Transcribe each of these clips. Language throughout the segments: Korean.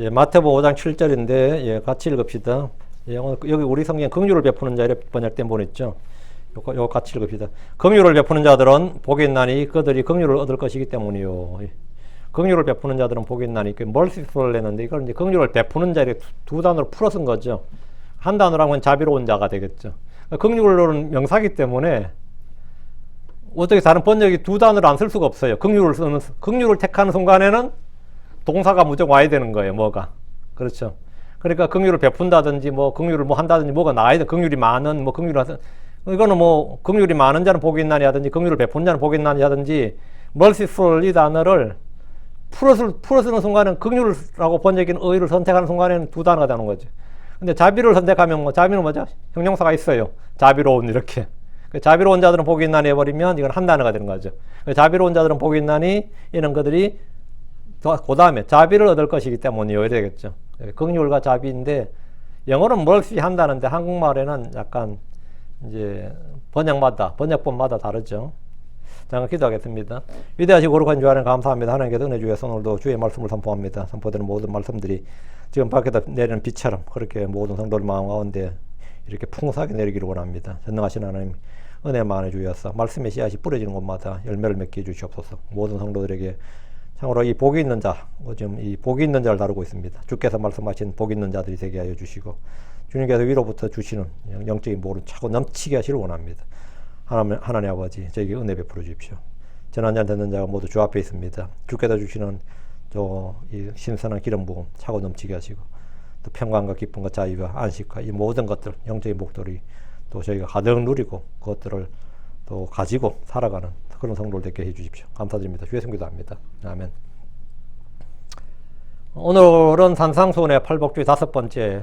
예, 마태복음 5장 7절인데 예, 같이 읽읍시다. 예, 오늘 여기 우리 성경 긍휼을 베푸는 자 이렇게 번역된 본 있죠. 요거 같이 읽읍시다. 긍휼을 베푸는 자들은 복이 있나니 그들이 긍휼을 얻을 것이기 때문이요. 예. 긍휼을 베푸는 자들은 복이 있나니 그 merciful 했는데 이걸 이제 긍휼을 베푸는 자 이렇게 두 단어로 풀어 쓴 거죠. 한 단어로 하면 자비로운 자가 되겠죠. 긍휼은 명사기 때문에 어떻게 다른 번역이 두 단어를 안 쓸 수가 없어요. 긍휼을 택하는 순간에는 동사가 무조건 와야 되는 거예요. 뭐가 그렇죠. 그러니까 긍휼을 베푼다든지 뭐 긍휼을 뭐 한다든지 뭐가 나와야 돼. 긍휼이 많은 뭐 긍휼을 하든 이거는 뭐 긍휼이 많은 자는 복이 있나니 하든지 긍휼을 베푸는 자는 복이 있나니 하든지 merciful 이 단어를 풀어 쓰는 순간은 긍휼이라고 번역인 의를 선택하는 순간에는 두 단어가 되는 거죠. 근데 자비를 선택하면 뭐 자비는 뭐죠? 형용사가 있어요. 자비로운 이렇게. 자비로운 자들은 복이 있나니 해버리면 이건 한 단어가 되는 거죠. 자비로운 자들은 복이 있나니 이는 그들이 그 다음에 자비를 얻을 것이기 때문이요. 이래야 되겠죠. 긍휼과 자비인데 영어는 mercy 한다는데 한국말에는 약간 이제 번역본마다 다르죠. 자, 기도하겠습니다. 위대하시고 거룩한 주 하나님 감사합니다. 하나님께서 은혜 주셔서 오늘도 주의 말씀을 선포합니다. 선포되는 모든 말씀들이 지금 밖에다 내리는 비처럼 그렇게 모든 성도들 마음 가운데 이렇게 풍성하게 내리기를 원합니다. 전능하신 하나님 은혜 많이 주셔서 말씀의 씨앗이 뿌려지는 곳마다 열매를 맺게 해주시옵소서. 모든 성도들에게 참으로 이 복이 있는 자, 지금 이 복이 있는 자를 다루고 있습니다. 주께서 말씀하신 복이 있는 자들이 되게 하여 주시고 주님께서 위로부터 주시는 영적인 복을 차고 넘치게 하시길 원합니다. 하나님 아버지 저에게 은혜 베풀어 주십시오. 전환자 듣는 자가 모두 주 앞에 있습니다. 주께서 주시는 이 신선한 기름 부음 차고 넘치게 하시고 또 평강과 기쁨과 자유와 안식과 이 모든 것들 영적인 복들이 또 저희가 가득 누리고 그것들을 또 가지고 살아가는 그런 성도를 되게 해주십시오. 감사드립니다. 주의 성기도 합니다. 아멘. 오늘은 산상수훈의 팔복주의 5번째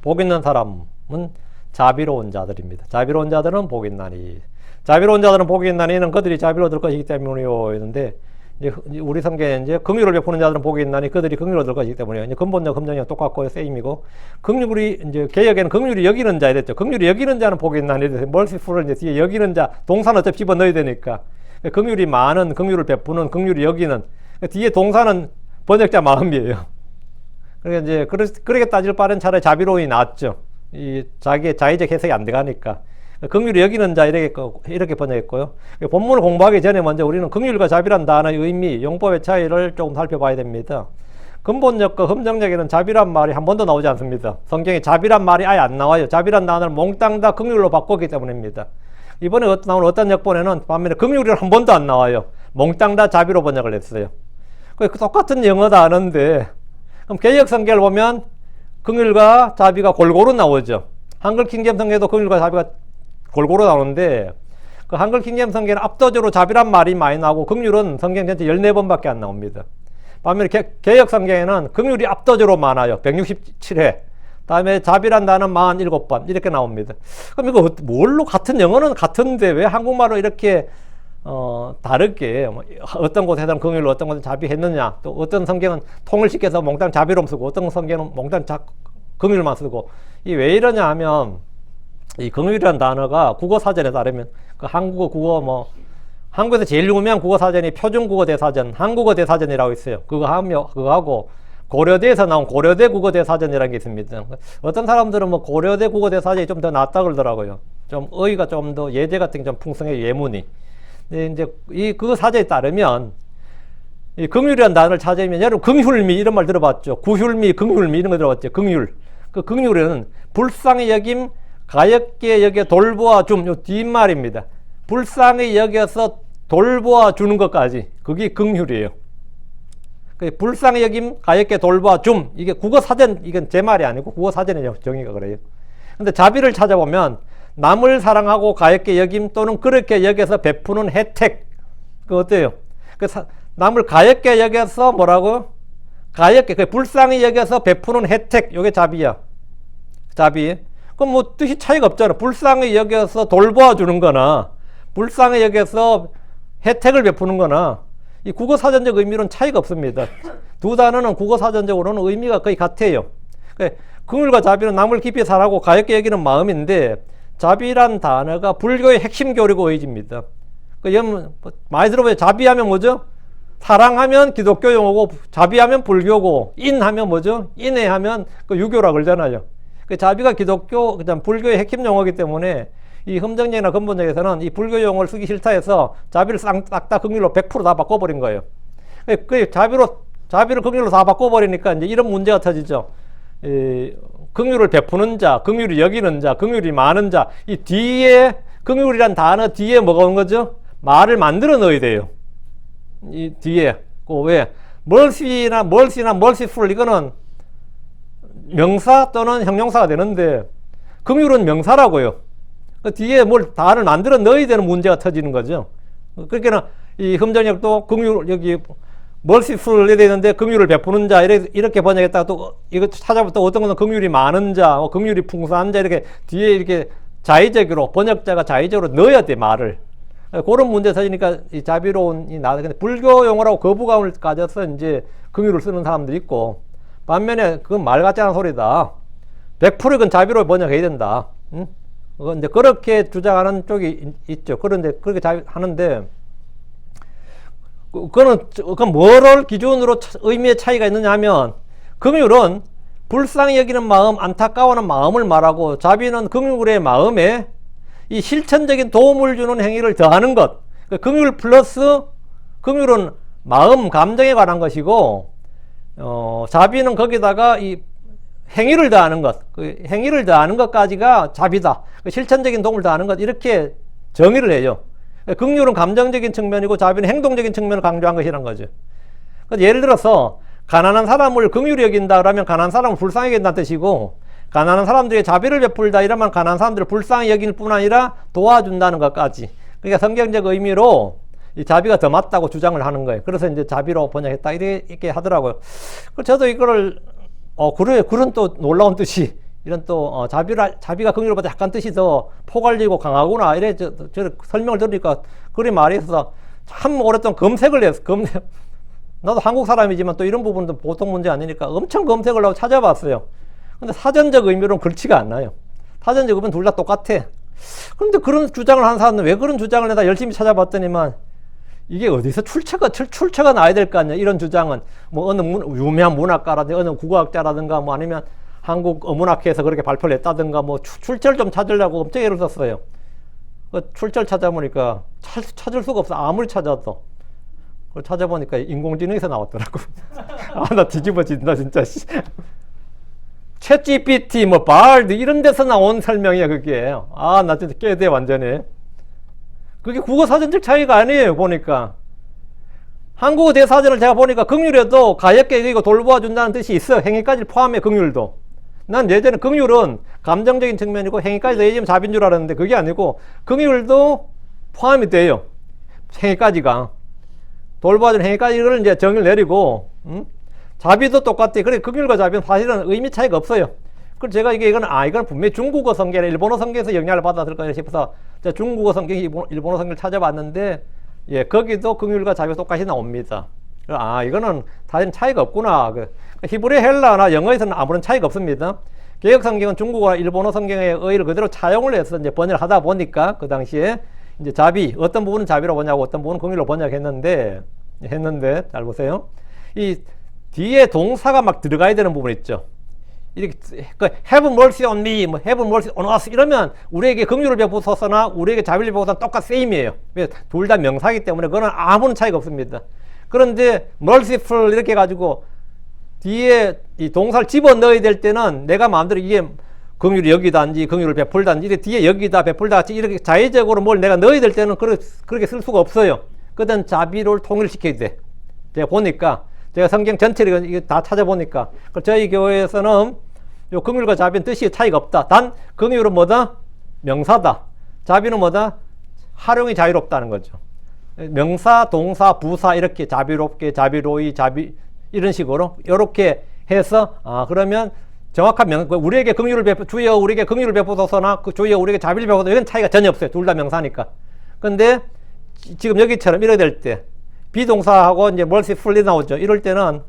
복 있는 사람은 자비로운 자들입니다. 자비로운 자들은 복이 있나니 자비로운 자들은 복이 있나니는 그들이 자비를 얻을 것이기 때문이요 했는데 이제 우리 성경에 이제 긍휼을 베푸는 자들은 복이 있나니 그들이 긍휼을 얻을 것이기 때문이요. 이제 근본적 검정형 똑같고요. 세임이고 긍휼이 이제 개역에는 긍휼이 여기는 자 이랬죠. 긍휼이 여기는 자는 복이 있나니 merciful을 이제 뒤에 여기는 자 동사는 어차피 집어 넣어야 되니까 긍휼이 많은 긍휼을 베푸는 긍휼이 여기는 뒤에 동사는 번역자 마음이에요. 그러니까 이제 그렇게 따질 바는 차라리 자비로움이 낫죠. 이 자기의 자의적 해석이 안 돼가니까 긍휼이 여기는 자 이렇게 번역했고요. 본문을 공부하기 전에 먼저 우리는 긍휼과 자비란 단어의 의미, 용법의 차이를 조금 살펴봐야 됩니다. 근본적과 흠정적에는 자비란 말이 한 번도 나오지 않습니다. 성경에 자비란 말이 아예 안 나와요. 자비란 단어를 몽땅 다 긍휼로 바꿨기 때문입니다. 이번에 나온 어떤 역본에는 반면에 긍휼이 한 번도 안 나와요. 몽땅 다 자비로 번역을 했어요. 똑같은 영어 단어인데 그럼 개역 성경을 보면 긍휼과 자비가 골고루 나오죠. 한글 킹제임 성경에도 긍휼과 자비가 골고루 나오는데 그 한글 킹제임 성경은 압도적으로 자비란 말이 많이 나오고 긍휼은 성경 전체 14번밖에 안 나옵니다. 반면에 개역 성경에는 긍휼이 압도적으로 많아요. 167회. 다음에 자비란 단어는 47번 이렇게 나옵니다. 그럼 이거 뭘로 같은 영어는 같은데 왜 한국말로 이렇게 다르게 어떤 곳에서는 긍휼로 어떤 곳에서는 자비했느냐, 또 어떤 성경은 통을 시켜서 몽땅 자비로움 쓰고 어떤 성경은 몽땅 긍휼만 쓰고 이 왜 이러냐 하면 이 긍휼이라는 단어가 국어 사전에 따르면 그 한국어 국어 한국에서 제일 유명한 국어 사전이 표준국어 대사전, 한국어 대사전이라고 있어요. 그거하고 고려대에서 나온 고려대 국어대사전이라는 게 있습니다. 어떤 사람들은 뭐 고려대 국어대사전이 좀 더 낫다 그러더라고요. 좀 어휘가 좀 더 예제 같은 게 좀 풍성해요. 예문이. 근데 이제 그 사전에 따르면 이 긍휼이라는 단어를 찾으면 여러분 긍휼미 이런 말 들어봤죠. 구휼미, 긍휼미 이런 거 들어봤죠. 긍휼. 그 긍휼은 불쌍히 여김, 가엾게 여겨 돌보아 줌. 요 뒷말입니다. 불쌍히 여겨서 돌보아 주는 것까지 그게 긍휼이에요. 불쌍히 여김, 가엾게 돌보아 줌. 이게 국어사전, 이건 제 말이 아니고 국어사전의 정의가 그래요. 근데 자비를 찾아보면 남을 사랑하고 가엾게 여김 또는 그렇게 여겨서 베푸는 혜택. 그 어때요? 남을 가엾게 여겨서 뭐라고? 가엾게, 불쌍히 여겨서 베푸는 혜택. 요게 자비야. 자비. 그럼 뭐 뜻이 차이가 없잖아. 불쌍히 여겨서 돌보아 주는 거나 불쌍히 여겨서 혜택을 베푸는 거나 이 국어사전적 의미로는 차이가 없습니다. 두 단어는 국어사전적으로는 의미가 거의 같아요. 긍휼과 자비는 남을 깊이 사랑하고 가엾게 여기는 마음인데 자비란 단어가 불교의 핵심 교리고 의지입니다. 많이 들어보죠. 자비하면 뭐죠? 사랑하면 기독교 용어고 자비하면 불교고 인하면 뭐죠? 인애하면 그 유교라 그러잖아요. 그 자비가 기독교 그다음 불교의 핵심 용어이기 때문에 이 흠정역이나 근본역에서는 이 불교 용어를 쓰기 싫다 해서 자비를 싹 다 긍휼로 100%다 바꿔버린 거예요. 그 자비를 긍휼로 다 바꿔버리니까 이제 이런 문제가 터지죠. 긍휼을 베푸는 자, 긍휼이 여기는 자, 긍휼이 많은 자. 이 뒤에 긍휼이란 단어 뒤에 뭐가 온 거죠? 말을 만들어 넣어야 돼요. 이 뒤에 그 왜 mercy나 merciful 이거는 명사 또는 형용사가 되는데 긍휼은 명사라고요. 그 뒤에 뭘 단어를 만들어 넣어야 되는 문제가 터지는 거죠. 그러니까 이 흠정역도 긍휼 여기 merciful이 되는데 긍휼을 베푸는 자 이렇게 번역했다가 또 이거 찾아보다 어떤 것은 긍휼이 많은 자, 긍휼이 풍성한 자 이렇게 뒤에 이렇게 자의적으로 번역자가 자의적으로 넣어야 돼 말을. 그런 문제 터지니까 이 자비로운이 나와. 근데 불교 용어라고 거부감을 가져서 이제 긍휼을 쓰는 사람도 있고 반면에 그건 말 같지 않은 소리다. 100% 이건 자비로 번역해야 된다. 응? 이제 그렇게 주장하는 쪽이 있죠. 그런데 그렇게 하는데 그건 뭐를 기준으로 의미의 차이가 있느냐 하면 긍휼은 불쌍히 여기는 마음, 안타까워하는 마음을 말하고 자비는 긍휼의 마음에 이 실천적인 도움을 주는 행위를 더하는 것. 긍휼 플러스 긍휼은 마음, 감정에 관한 것이고 자비는 거기다가 이 행위를 더하는 것. 그 행위를 더하는 것까지가 자비다. 그 실천적인 도움을 더하는 것 이렇게 정의를 해요. 긍휼은 감정적인 측면이고 자비는 행동적인 측면을 강조한 것이란 거죠. 예를 들어서 가난한 사람을 긍휼히 여긴다 그러면 가난한 사람을 불쌍히 여긴다는 뜻이고 가난한 사람들의 자비를 베풀다 이러면 가난한 사람들을 불쌍히 여길 뿐 아니라 도와준다는 것까지. 그러니까 성경적 의미로 이 자비가 더 맞다고 주장을 하는 거예요. 그래서 이제 자비로 번역했다 이렇게 하더라고요. 저도 이거를 그래 그런 또 놀라운 뜻이 이런 또 자비가 긍휼보다 약간 뜻이 더 포괄적이고 강하구나 이래 저 설명을 들으니까 그리 말이 있어서 참 오랫동안 검색을 했어. 나도 한국 사람이지만 또 이런 부분도 보통 문제 아니니까 엄청 검색을 하고 찾아봤어요. 근데 사전적 의미로는 그렇지가 않아요. 사전적 의미는 둘 다 똑같아. 그런데 그런 주장을 하는 사람은 왜 그런 주장을 내가 열심히 찾아봤더니만 이게 어디서 출처가 나야 될 거 아니야. 이런 주장은 뭐 어느 유명한 문학가라든가 어느 국어학자라든가 뭐 아니면 한국 어문학회에서 그렇게 발표를 했다든가 뭐 출처를 좀 찾으려고 엄청 애를 썼어요. 출처를 찾아보니까 찾을 수가 없어. 아무리 찾아도. 그걸 찾아보니까 인공지능에서 나왔더라고. 나 뒤집어진다 진짜. 챗GPT 뭐 발드 이런 데서 나온 설명이야 그게. 나 진짜 깨대 완전히. 그게 국어 사전적 차이가 아니에요 보니까. 한국어 대사전을 제가 보니까 긍휼에도 가엾게 여기고 돌보아준다는 뜻이 있어. 행위까지 포함해 긍휼도. 난 예전에 긍휼은 감정적인 측면이고 행위까지 더해지면 자비인 줄 알았는데 그게 아니고 긍휼도 포함이 돼요. 행위까지가. 돌봐주는 행위까지 이걸 이제 정의를 내리고 자비도 똑같아. 그래 긍휼과 자비는 사실은 의미 차이가 없어요. 그래서 제가 이건 분명히 중국어 성경이나 일본어 성경에서 영향을 받았을 거야 싶어서 제가 중국어 성경, 일본어 성경을 찾아봤는데 거기도 긍휼과 자비가 똑같이 나옵니다. 이거는 사실 차이가 없구나. 히브리 헬라나 영어에서는 아무런 차이가 없습니다. 개역 성경은 중국어나 일본어 성경의 의의를 그대로 차용을 해서 이제 번역을 하다 보니까 그 당시에 이제 자비, 어떤 부분은 자비로 번역하고 어떤 부분은 긍휼로 번역했는데 잘 보세요. 이 뒤에 동사가 막 들어가야 되는 부분 있죠. 이렇게 have mercy on me, 뭐 have mercy on us 이러면 우리에게 긍휼을 베푸소서나 우리에게 자비를 베푸소서는 똑같이 세임이에요. 둘 다 명사이기 때문에 그거는 아무런 차이가 없습니다. 그런데 merciful 이렇게 해가지고 뒤에 이 동사를 집어넣어야 될 때는 내가 마음대로 이게 긍휼이 여기다든지 긍휼을 베풀다든지 이렇게 뒤에 여기다 베풀다 같이 이렇게 자의적으로 뭘 내가 넣어야 될 때는 그렇게 쓸 수가 없어요. 그땐 자비를 통일시켜야 돼. 제가 보니까 제가 성경 전체를 이거 다 찾아보니까 저희 교회에서는 요 긍휼과 자비는 뜻이 차이가 없다. 단 긍휼은 뭐다? 명사다. 자비는 뭐다? 활용이 자유롭다는 거죠. 명사, 동사, 부사 이렇게 자비롭게, 자비로이, 자비 이런 식으로 이렇게 해서 그러면 정확한 우리에게 긍휼을 주여 우리에게 긍휼을 베푸소서나 주여 우리에게 자비를 베푸소서 이런 차이가 전혀 없어요. 둘 다 명사니까. 근데 지금 여기처럼 이래 될 때 비동사하고 이제 mercifully 나오죠. 이럴 때는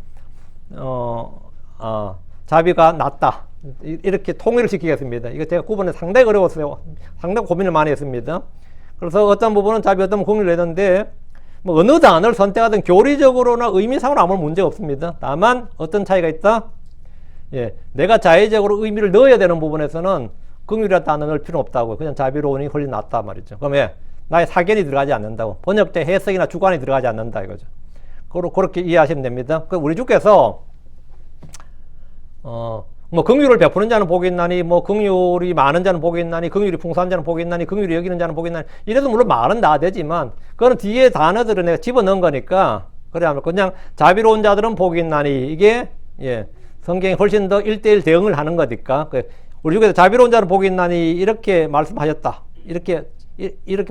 자비가 낫다. 이렇게 통일을 시키겠습니다. 이거 제가 구분에 상당히 어려웠어요. 상당히 고민을 많이 했습니다. 그래서 어떤 부분은 자비, 어떤 부분은 긍휼을 했는데 뭐 어느 단어를 선택하든 교리적으로나 의미상으로 아무 문제 없습니다. 다만 어떤 차이가 있다? 예, 내가 자의적으로 의미를 넣어야 되는 부분에서는 긍휼이라는 단어 넣을 필요는 없다고. 그냥 자비로운이 훨씬 낫다 말이죠. 그럼 왜? 나의 사견이 들어가지 않는다고. 번역대 해석이나 주관이 들어가지 않는다 이거죠. 그렇게 이해하시면 됩니다. 우리 주께서 뭐 긍휼을 베푸는 자는 복이 있나니, 뭐 긍휼이 많은 자는 복이 있나니, 긍휼이 풍성한 자는 복이 있나니, 긍휼이 여기는 자는 복이 있나니, 이래도 물론 말은 다 되지만 그거는 뒤에 단어들을 내가 집어넣은 거니까, 그래 하면 그냥 자비로운 자들은 복이 있나니, 이게 예, 성경이 훨씬 더 1:1 대응을 하는 거니까, 우리 주께서 자비로운 자는 복이 있나니 이렇게 말씀하셨다, 이렇게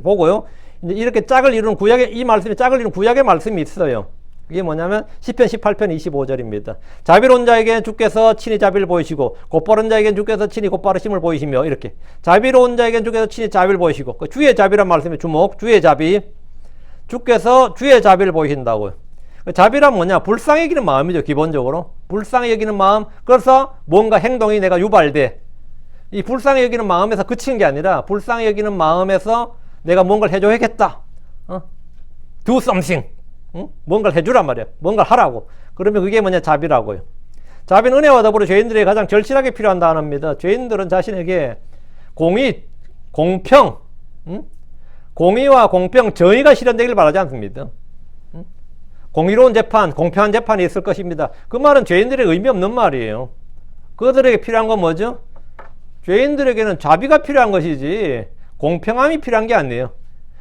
보고요. 이제 이렇게 짝을 이루는 구약의, 이 말씀이 짝을 이루는 구약의 말씀이 있어요. 이게 뭐냐면 시편 18편 25절입니다. 자비로운 자에게 주께서 친히 자비를 보이시고 곧바른 자에게 주께서 친히 곧바르심을 보이시며, 이렇게 자비로운 자에게 주께서 친히 자비를 보이시고, 그 주의 자비란 말씀의 주목, 주의 자비, 주께서 주의 자비를 보이신다고요. 자비란 뭐냐? 불쌍히 여기는 마음이죠. 기본적으로 불쌍히 여기는 마음. 그래서 뭔가 행동이 내가 유발돼, 이 불쌍히 여기는 마음에서 그치는 게 아니라 불쌍히 여기는 마음에서 내가 뭔가를 해줘야겠다, do something, 뭔가를 해주란 말이야. 뭔가를 하라고. 그러면 그게 뭐냐? 자비라고요. 자비는 은혜와 더불어 죄인들에게 가장 절실하게 필요한 단어입니다. 죄인들은 자신에게 공의, 공평, 공의와 공평, 정의가 실현되길 바라지 않습니다. 공의로운 재판, 공평한 재판이 있을 것입니다. 그 말은 죄인들에게 의미 없는 말이에요. 그들에게 필요한 건 뭐죠? 죄인들에게는 자비가 필요한 것이지 공평함이 필요한 게 아니에요.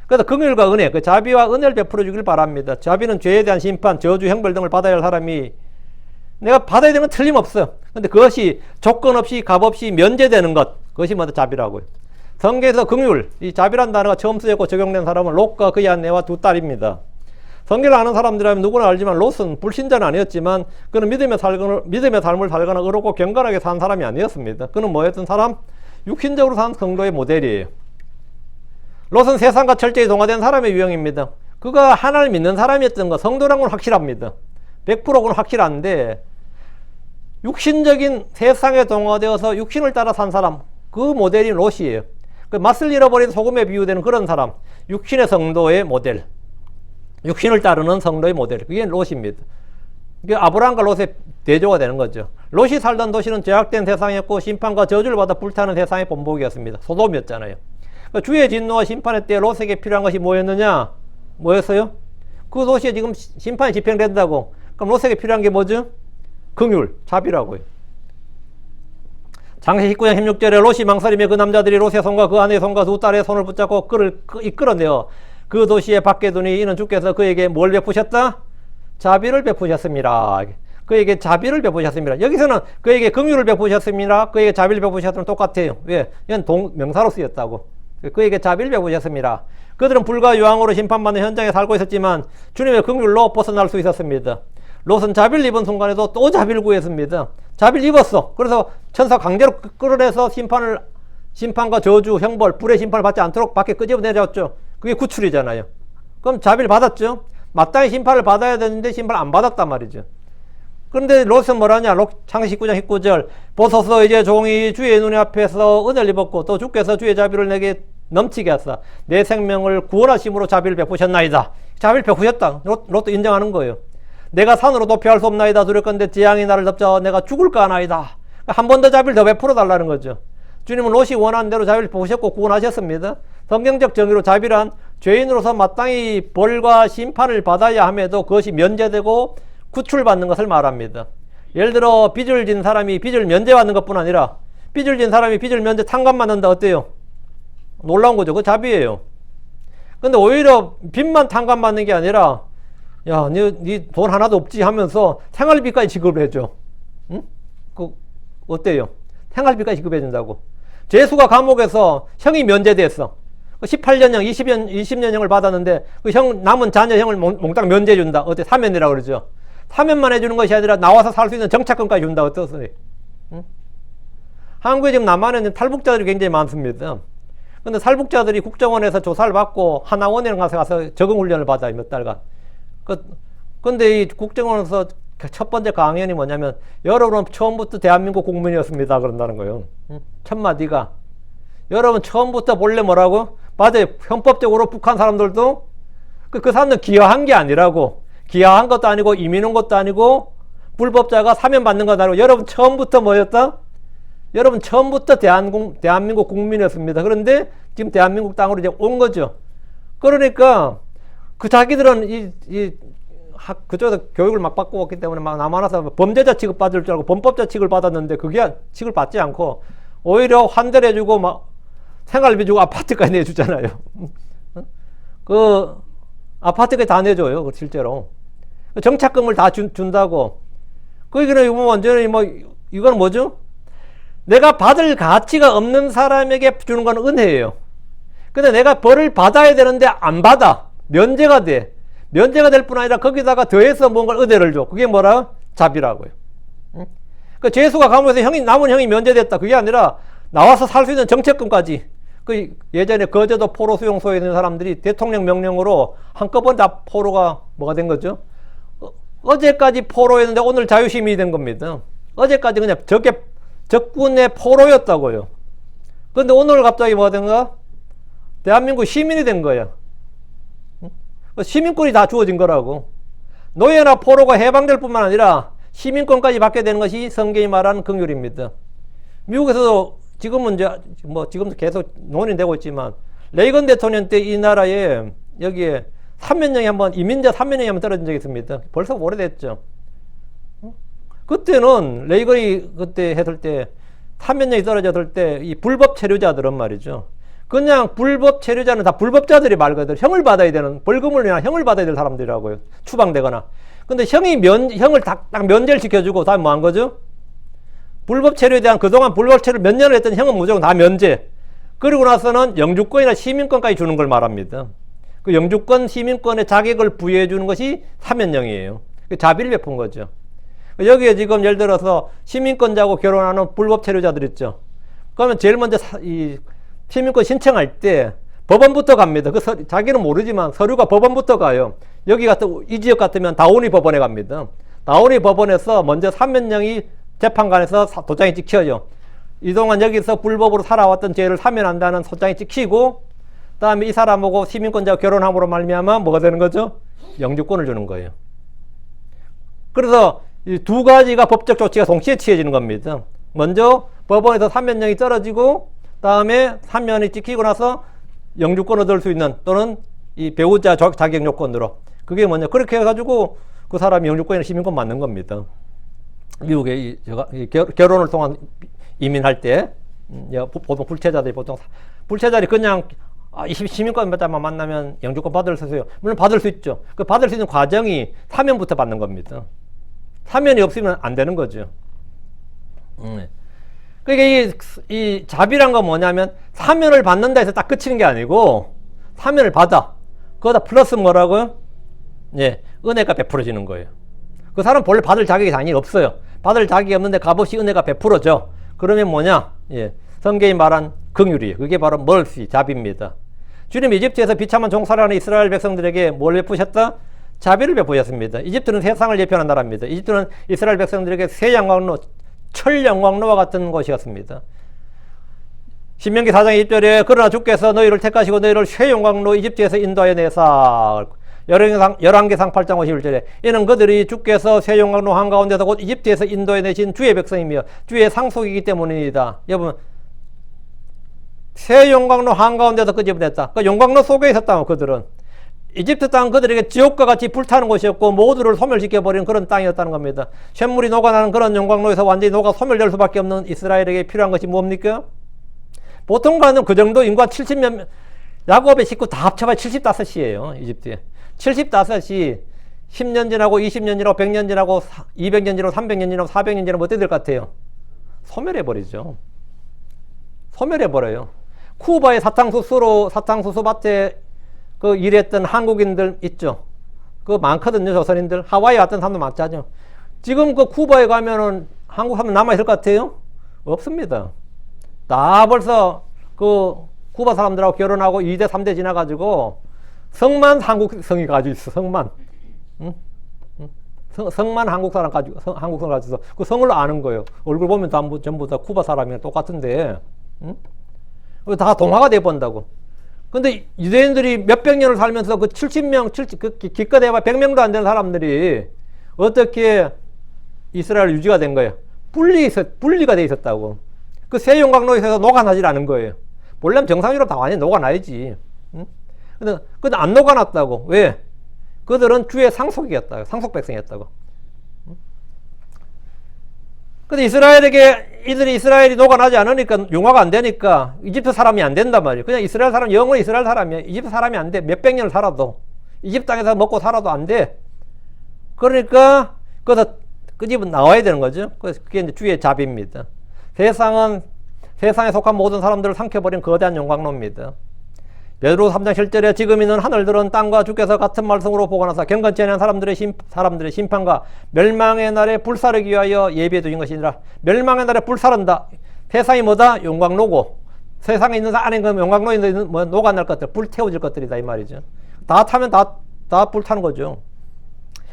그래서 긍휼과 은혜, 그 자비와 은혜를 베풀어 주길 바랍니다. 자비는 죄에 대한 심판, 저주, 형벌 등을 받아야 할 사람이 내가 받아야 되는 건 틀림없어요. 근데 그것이 조건 없이, 값 없이 면제되는 것, 그것이 뭐다? 자비라고요. 성경에서 긍휼, 이 자비란 단어가 처음 쓰였고 적용된 사람은 롯과 그의 아내와 두 딸입니다. 성경을 아는 사람들이라면 누구나 알지만 롯은 불신자는 아니었지만 그는 믿음의 삶을 살거나 의롭고 경건하게 산 사람이 아니었습니다. 그는 뭐였던 사람? 육신적으로 산 성도의 모델이에요. 롯은 세상과 철저히 동화된 사람의 유형입니다. 그가 하나를 믿는 사람이었던 거, 성도란 건 확실합니다. 100%는 확실한데 육신적인 세상에 동화되어서 육신을 따라 산 사람, 그 모델이 롯이에요. 그 맛을 잃어버린 소금에 비유되는 그런 사람, 육신의 성도의 모델, 육신을 따르는 성도의 모델, 그게 롯입니다. 이게 아브라함과 롯의 대조가 되는 거죠. 롯이 살던 도시는 죄악된 세상이었고 심판과 저주를 받아 불타는 세상의 본보기였습니다. 소돔이었잖아요. 주의 진노와 심판의 때 롯에게 필요한 것이 뭐였느냐? 뭐였어요? 그 도시에 지금 심판이 집행된다고. 그럼 롯에게 필요한 게 뭐죠? 긍휼, 자비라고요. 창세기 19장 16절에 롯이 망설이며 그 남자들이 롯의 손과 그 아내의 손과 두 딸의 손을 붙잡고 그를 이끌어내어 그 도시에 밖에 두니 이는 주께서 그에게 뭘 베푸셨다? 자비를 베푸셨습니다. 그에게 자비를 베푸셨습니다. 여기서는 그에게 긍휼을 베푸셨습니다. 그에게 자비를 베푸셨으면 똑같아요. 왜? 이건 명사로 쓰였다고. 그에게 자비를 베푸셨습니다. 그들은 불과 유황으로 심판받는 현장에 살고 있었지만 주님의 긍휼로 벗어날 수 있었습니다. 롯은 자비를 입은 순간에도 또 자비를 구했습니다. 자비를 입었어. 그래서 천사 강제로 끌어내서 심판과 저주, 형벌, 불의 심판을 받지 않도록 밖에 끄집어내줬죠. 그게 구출이잖아요. 그럼 자비를 받았죠. 마땅히 심판을 받아야 되는데 심판을 안 받았단 말이죠. 그런데 롯은 뭐라냐? 창세기 19장 19절 보소서 이제 종이 주의 눈의 앞에서 은혜를 입었고 또 주께서 주의 자비를 내게 넘치게 하사 내 생명을 구원하심으로 자비를 베푸셨나이다. 자비를 베푸셨다. 롯도 인정하는 거예요. 내가 산으로 도피할 수 없나이다. 두렵건대 재앙이 나를 덮자 내가 죽을까 하나이다. 한 번 더 자비를 더 베풀어 달라는 거죠. 주님은 롯이 원하는 대로 자비를 베푸셨고 구원하셨습니다. 성경적 정의로 자비란 죄인으로서 마땅히 벌과 심판을 받아야 함에도 그것이 면제되고 구출받는 것을 말합니다. 예를 들어 빚을 진 사람이 빚을 면제받는 것뿐 아니라 빚을 진 사람이 빚을 면제 탕감받는다. 어때요? 놀라운 거죠. 그거 자비예요. 근데 오히려 빚만 탕감받는 게 아니라 야, 니 돈 하나도 없지 하면서 생활비까지 지급을 해줘. 응? 어때요? 생활비까지 지급해준다고. 죄수가 감옥에서 형이 면제됐어. 18년형, 20년형을 받았는데 그 남은 자녀 형을 몽땅 면제해준다. 어때? 사면이라고 그러죠. 사면만 해주는 것이 아니라 나와서 살 수 있는 정착금까지 준다. 어떠세요? 응? 한국에 지금 남한에는 탈북자들이 굉장히 많습니다. 근데 탈북자들이 국정원에서 조사를 받고 하나원에 가서 적응훈련을 받아요. 몇 달간. 근데 이 국정원에서 첫 번째 강연이 뭐냐면 여러분은 처음부터 대한민국 국민이었습니다. 그런다는 거예요. 첫 마디가 여러분 처음부터 본래 뭐라고? 맞아요. 헌법적으로 북한 사람들도 그 사람은 기여한 게 아니라고. 기여한 것도 아니고 이민 온 것도 아니고 불법자가 사면받는 것도 아니고 여러분 처음부터 뭐였다? 여러분 처음부터 대한민국 국민이었습니다. 그런데 지금 대한민국 땅으로 이제 온 거죠. 그러니까 그 자기들은 그쪽에서 교육을 막 받고 왔기 때문에 막 남아나서 범죄자 취급받을 줄 알고 범법자 취급받았는데 그게 취급받지 않고 오히려 환대를 해주고 막 생활비 주고 아파트까지 내주잖아요. 그 아파트까지 다 내줘요. 실제로 정착금을 다 준다고. 그러니까 이거 완전히 뭐 이건 뭐죠? 내가 받을 가치가 없는 사람에게 주는 건 은혜예요. 근데 내가 벌을 받아야 되는데 안 받아. 면제가 돼. 면제가 될 뿐 아니라 거기다가 더해서 뭔가 은혜를 줘. 그게 뭐라? 자비라고요. 응? 그 죄수가 감옥에서 남은 형이 면제됐다. 그게 아니라 나와서 살 수 있는 정책금까지. 그 예전에 거제도 포로 수용소에 있는 사람들이 대통령 명령으로 한꺼번에 다 포로가 뭐가 된 거죠? 어제까지 포로였는데 오늘 자유시민이 된 겁니다. 어제까지 그냥 적군의 포로였다고요. 그런데 오늘 갑자기 뭐가 된가? 대한민국 시민이 된 거야. 시민권이 다 주어진 거라고. 노예나 포로가 해방될 뿐만 아니라 시민권까지 받게 되는 것이 성경이 말하는 긍휼입니다. 미국에서도 지금은 이제 지금도 계속 논의되고 있지만 레이건 대통령 때 이 나라에 여기에 3만 명이 이민자 3만 명이 떨어진 적이 있습니다. 벌써 오래됐죠. 그때는 레이건이 그때 했을 때 3만 명이 떨어졌을 때 이 불법 체류자들은 말이죠. 그냥 불법 체류자는 다 불법자들이 말 그대로 형을 받아야 되는, 벌금을 내나 형을 받아야 될 사람들이라고요. 추방되거나. 근데 형을 딱 면제를 시켜주고 다음에 뭐 한 거죠? 불법 체류에 대한 그동안 불법 체류 몇 년을 했던 형은 무조건 다 면제. 그리고 나서는 영주권이나 시민권까지 주는 걸 말합니다. 그 영주권, 시민권의 자격을 부여해 주는 것이 사면령이에요. 자비를 베푼 거죠. 여기에 지금 예를 들어서 시민권자하고 결혼하는 불법 체류자들 있죠. 그러면 제일 먼저 이 시민권 신청할 때 법원부터 갑니다. 자기는 모르지만 서류가 법원부터 가요. 이 지역 같으면 다운이 법원에 갑니다. 다운이 법원에서 먼저 사면령이 재판관에서 도장이 찍혀요. 이동안 여기서 불법으로 살아왔던 죄를 사면한다는 소장이 찍히고, 그 다음에 이 사람하고 시민권자와 결혼함으로 말미암아 뭐가 되는 거죠? 영주권을 주는 거예요. 그래서 이 두 가지가 법적 조치가 동시에 취해지는 겁니다. 먼저 법원에서 사면령이 떨어지고, 다음에 사면이 찍히고 나서 영주권 얻을 수 있는, 또는 이 배우자 자격 요건으로. 그게 뭐냐? 그렇게 해가지고 그 사람이 영주권이나 시민권 받는 겁니다. 미국에 결혼을 통한 이민할 때, 보통 불체자들이 그냥 시민권 받자만 만나면 영주권 받을 수 있어요. 물론 받을 수 있죠. 그 받을 수 있는 과정이 사면부터 받는 겁니다. 사면이 없으면 안 되는 거죠. 그러니까 이 자비란 건 뭐냐면 사면을 받는다 해서 딱 그치는 게 아니고 사면을 받아. 그거다 플러스 뭐라고요? 예, 은혜가 베풀어지는 거예요. 그 사람 본래 받을 자격이 당연히 없어요. 받을 자격이 없는데 값없이 은혜가 베풀어져. 그러면 뭐냐? 예, 성경이 말한 긍휼이에요. 그게 바로 멀시, 자비입니다. 주님이 이집트에서 비참한 종살이하는 이스라엘 백성들에게 뭘 베푸셨다? 자비를 베푸셨습니다. 이집트는 세상을 예표하는 나라입니다. 이집트는 이스라엘 백성들에게 새 영광로, 철 영광로와 같은 곳이었습니다. 신명기 4장 1절에 그러나 주께서 너희를 택하시고 너희를 새 영광로 이집트에서 인도하여 내사. 열왕기상 8장 51절에 이는 그들이 주께서 새 영광로 한가운데서 곧 이집트에서 인도해 내신 주의 백성이며 주의 상속이기 때문이다. 여러분, 새 영광로 한가운데서 끄집어냈다. 그 영광로 속에 있었다고. 그들은 이집트 땅 그들에게 지옥과 같이 불타는 곳이었고 모두를 소멸시켜버리는 그런 땅이었다는 겁니다. 쇳물이 녹아나는 그런 영광로에서 완전히 녹아 소멸될 수밖에 없는 이스라엘에게 필요한 것이 뭡니까? 보통 가는 그 정도 인구가 70몇, 야곱의 식구 다 합쳐봐야 75이에요. 이집트에 75이 10년 지나고 20년 지나고 100년 지나고 200년 지나고 300년 지나고 400년 지나고 어떻게 될 것 같아요? 소멸해버리죠. 소멸해버려요. 쿠바의 사탕수수 밭에 그 일했던 한국인들 있죠. 그 많거든요. 조선인들. 하와이 왔던 사람도 많잖아요. 지금 그 쿠바에 가면은 한국 사람 남아있을 것 같아요? 없습니다. 다 벌써 그 쿠바 사람들하고 결혼하고 2대 3대 지나가지고 성만 한국 성이 가지고 있어. 성만. 응? 성만 한국 사람 가지고, 한국 성 가지고 있어. 그 성을 아는 거예요. 얼굴 보면 전부 다 쿠바 사람이랑 똑같은데, 응? 다 동화가 돼본다고. 근데 유대인들이 몇백 년을 살면서 그 70명, 기껏 해봐 100명도 안 되는 사람들이 어떻게 이스라엘 유지가 된 거예요? 분리가 돼 있었다고. 그 새 용광로에서 녹아나질 않은 거예요. 원래는 정상적으로 다 완전히 녹아나야지. 응? 근데 안 녹아났다고. 왜? 그들은 주의 상속이었다고. 상속 백성이었다고. 근데 이스라엘이 녹아나지 않으니까 융화가 안 되니까 이집트 사람이 안 된단 말이에요. 그냥 이스라엘 사람, 영원히 이스라엘 사람이야. 이집트 사람이 안 돼. 몇백 년을 살아도. 이집트 땅에서 먹고 살아도 안 돼. 그러니까 거기서 그 집은 나와야 되는 거죠. 그게 이제 주의 자비입니다. 세상에 속한 모든 사람들을 삼켜버린 거대한 용광로입니다. 베드로 3장 7절에 지금 있는 하늘들은 땅과 주께서 같은 말씀으로 보관하사 경건치 않은 사람들의 심판과 멸망의 날에 불사르기 위하여 예비해 두신 것이니라. 멸망의 날에 불사른다. 세상이 뭐다? 용광로고, 세상에 있는 안에 그 용광로에 있는 뭐 녹아날 것들, 불태워질 것들이다 이 말이죠. 다 타면 다 불타는 거죠.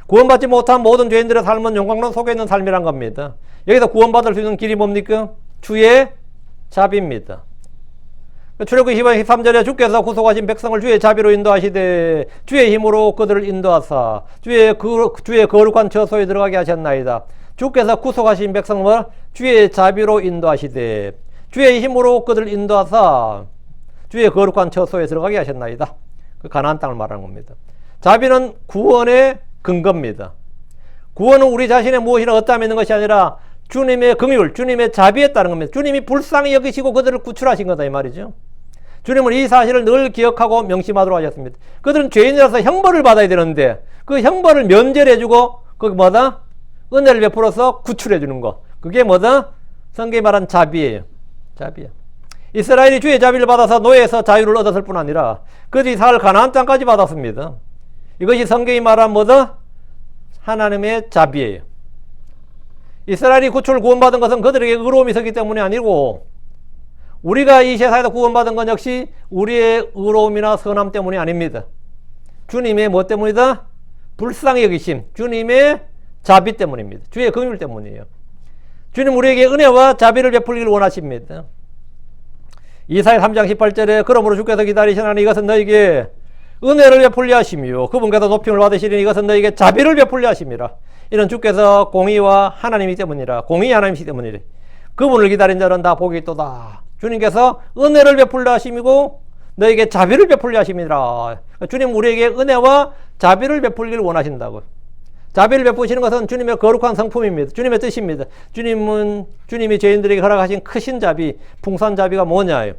구원받지 못한 모든 죄인들의 삶은 용광로 속에 있는 삶이란 겁니다. 여기서 구원받을 수 있는 길이 뭡니까? 주의 자비입니다. 출애굽기 12장 13절에 주께서 구속하신 백성을 주의 자비로 인도하시되 주의 힘으로 그들을 인도하사 주의 거룩한 처소에 들어가게 하셨나이다. 주께서 구속하신 백성을 주의 자비로 인도하시되 주의 힘으로 그들을 인도하사 주의 거룩한 처소에 들어가게 하셨나이다. 그 가나안 땅을 말하는 겁니다. 자비는 구원의 근거입니다. 구원은 우리 자신의 무엇이나 얻다 있는 것이 아니라 주님의 긍휼, 주님의 자비에 따른 겁니다. 주님이 불쌍히 여기시고 그들을 구출하신 거다 이 말이죠. 주님은 이 사실을 늘 기억하고 명심하도록 하셨습니다. 그들은 죄인이라서 형벌을 받아야 되는데 그 형벌을 면제를 해주고 그게 뭐다? 은혜를 베풀어서 구출해 주는 거. 그게 뭐다? 성경이 말한 자비예요. 자비야. 이스라엘이 주의 자비를 받아서 노예에서 자유를 얻었을 뿐 아니라 그들이 살 가나안 땅까지 받았습니다. 이것이 성경이 말한 뭐다? 하나님의 자비예요. 이스라엘이 구원받은 것은 그들에게 의로움이 있었기 때문이 아니고 우리가 이 세상에서 구원받은 건 역시 우리의 의로움이나 선함 때문이 아닙니다. 주님의 뭐 때문이다? 불쌍히 여기심, 주님의 자비 때문입니다. 주의 긍휼 때문이에요. 주님 우리에게 은혜와 자비를 베풀기를 원하십니다. 이사야 3장 18절에 그러므로 주께서 기다리시나니 이것은 너에게 은혜를 베풀려 하심이요 그분께서 높임을 받으시리니 이것은 너에게 자비를 베풀려 하심이라. 이는 주께서 공의와 하나님이기 때문이라. 공의 하나님이기 때문이라. 그분을 기다린 자는 다 복이 있도다. 주님께서 은혜를 베풀려 하심이고 너에게 자비를 베풀려 하심이라. 주님 우리에게 은혜와 자비를 베풀기를 원하신다고. 자비를 베푸시는 것은 주님의 거룩한 성품입니다. 주님의 뜻입니다. 주님이 죄인들에게 허락하신 크신 자비, 풍성한 자비가 뭐냐요?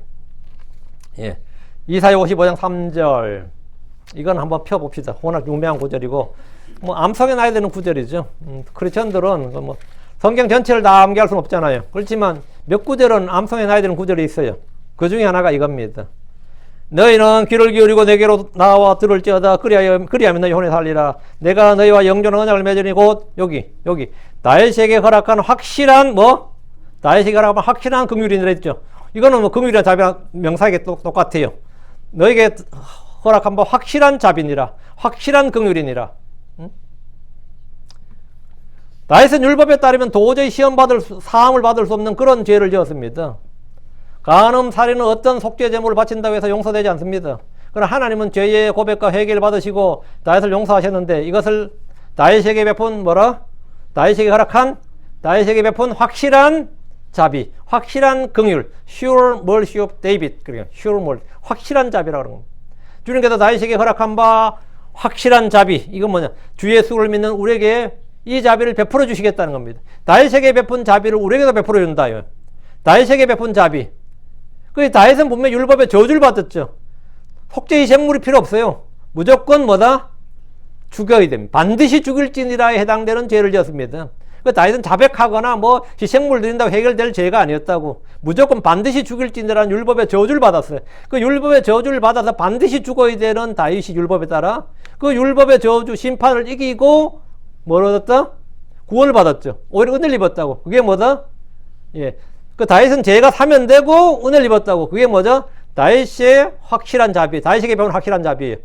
예. 이사야 55장 3절. 이건 한번 펴봅시다. 워낙 유명한 구절이고 뭐 암송해 놔야 되는 구절이죠. 크리스천들은 뭐 성경 전체를 다 암기할 수는 없잖아요. 그렇지만 몇 구절은 암송해 놔야 되는 구절이 있어요. 그 중에 하나가 이겁니다. 너희는 귀를 기울이고 내게로 나와 들을지어다. 그리하면 너희 혼이 살리라. 내가 너희와 영존한 언약을 맺으니 곧 여기 다윗에게 허락한 확실한 다윗에게 허락한 확실한 긍휼이니라 했죠. 이거는 뭐 긍휼이나 자비랑 명사에게 똑같아요. 너에게 허락한 바 확실한 자비니라. 확실한 긍휼이니라. 다윗은 율법에 따르면 도저히 사함을 받을 수 없는 그런 죄를 지었습니다. 간음, 살인은 어떤 속죄 제물을 바친다고 해서 용서되지 않습니다. 그러나 하나님은 죄의 고백과 회개를 받으시고 다윗을 용서하셨는데 이것을 다윗에게 베푼 다윗에게 베푼 확실한 자비, 확실한 긍휼, sure mercy of David, 그러니까 sure mercy, 확실한 자비라고 그러는 겁니다. 주님께서 다윗에게 허락한 바 확실한 자비, 이건 뭐냐? 주 예수를 믿는 우리에게 이 자비를 베풀어 주시겠다는 겁니다. 다윗에게 베푼 자비를 우리에게도 베풀어 준다요. 다윗에게 베푼 자비. 그 다윗은 분명히 율법의 저주를 받았죠. 속죄의 생물이 필요 없어요. 무조건 죽여야 됩니다. 반드시 죽일지니라에 해당되는 죄를 지었습니다. 그 다윗은 자백하거나 희생물 드린다고 해결될 죄가 아니었다고. 무조건 반드시 죽일지니라는 율법의 저주를 받았어요. 그 율법의 저주를 받아서 반드시 죽어야 되는 다윗이 율법에 따라 그 율법의 저주 심판을 이기고 뭘 얻었다? 구원을 받았죠. 오히려 은혜를 입었다고. 그게 뭐다? 예. 그 다윗은 죄가 사면되고 은혜를 입었다고. 그게 뭐죠? 다윗의 확실한 자비. 다윗에게 배운 확실한 자비.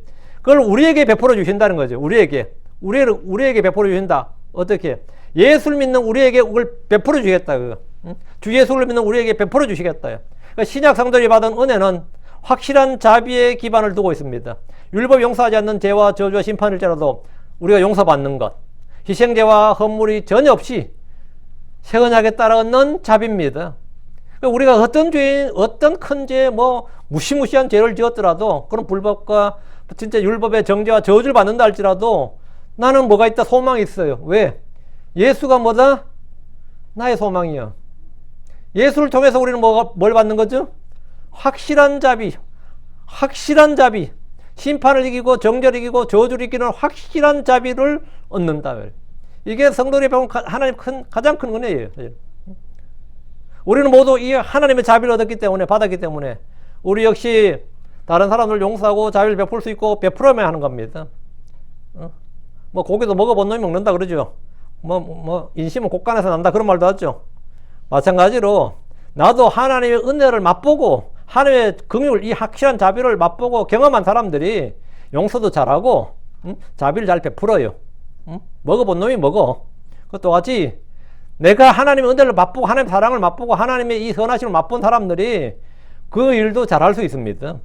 그걸 우리에게 베풀어 주신다는 거죠. 우리에게 베풀어 주신다. 어떻게? 예수를 믿는 우리에게 그걸 베풀어 주겠다. 주 예수를 믿는 우리에게 베풀어 주시겠다. 그러니까 신약 성도들이 받은 은혜는 확실한 자비에 기반을 두고 있습니다. 율법 용서하지 않는 죄와 저주와 심판일지라도 우리가 용서받는 것, 희생제와 헌물이 전혀 없이 새 언약에 따라 얻는 자비입니다. 우리가 어떤 죄인, 어떤 큰 죄, 뭐 무시무시한 죄를 지었더라도 그런 불법과 진짜 율법의 정죄와 저주를 받는다 할지라도 나는 뭐가 있다? 소망이 있어요. 왜? 예수가 뭐다? 나의 소망이야. 예수를 통해서 우리는 뭘 받는 거죠? 확실한 자비, 확실한 자비, 심판을 이기고 정죄를 이기고 저주를 이기는 확실한 자비를 얻는다. 이게 성도들이 배운 하나님 가장 큰 은혜예요. 우리는 모두 이 하나님의 자비를 얻었기 때문에, 받았기 때문에 우리 역시 다른 사람들 용서하고 자비를 베풀 수 있고 베풀어야 하는 겁니다. 뭐 고기도 먹어본 놈이 먹는다 그러죠. 인심은 곳간에서 난다 그런 말도 하죠. 마찬가지로 나도 하나님의 은혜를 맛보고 하나님의 긍휼, 이 확실한 자비를 맛보고 경험한 사람들이 용서도 잘하고 자비를 잘 베풀어요. 먹어본 놈이 먹어. 그것도 같이 내가 하나님의 은혜를 맛보고 하나님의 사랑을 맛보고 하나님의 이 선하심을 맛본 사람들이 그 일도 잘할 수 있습니다.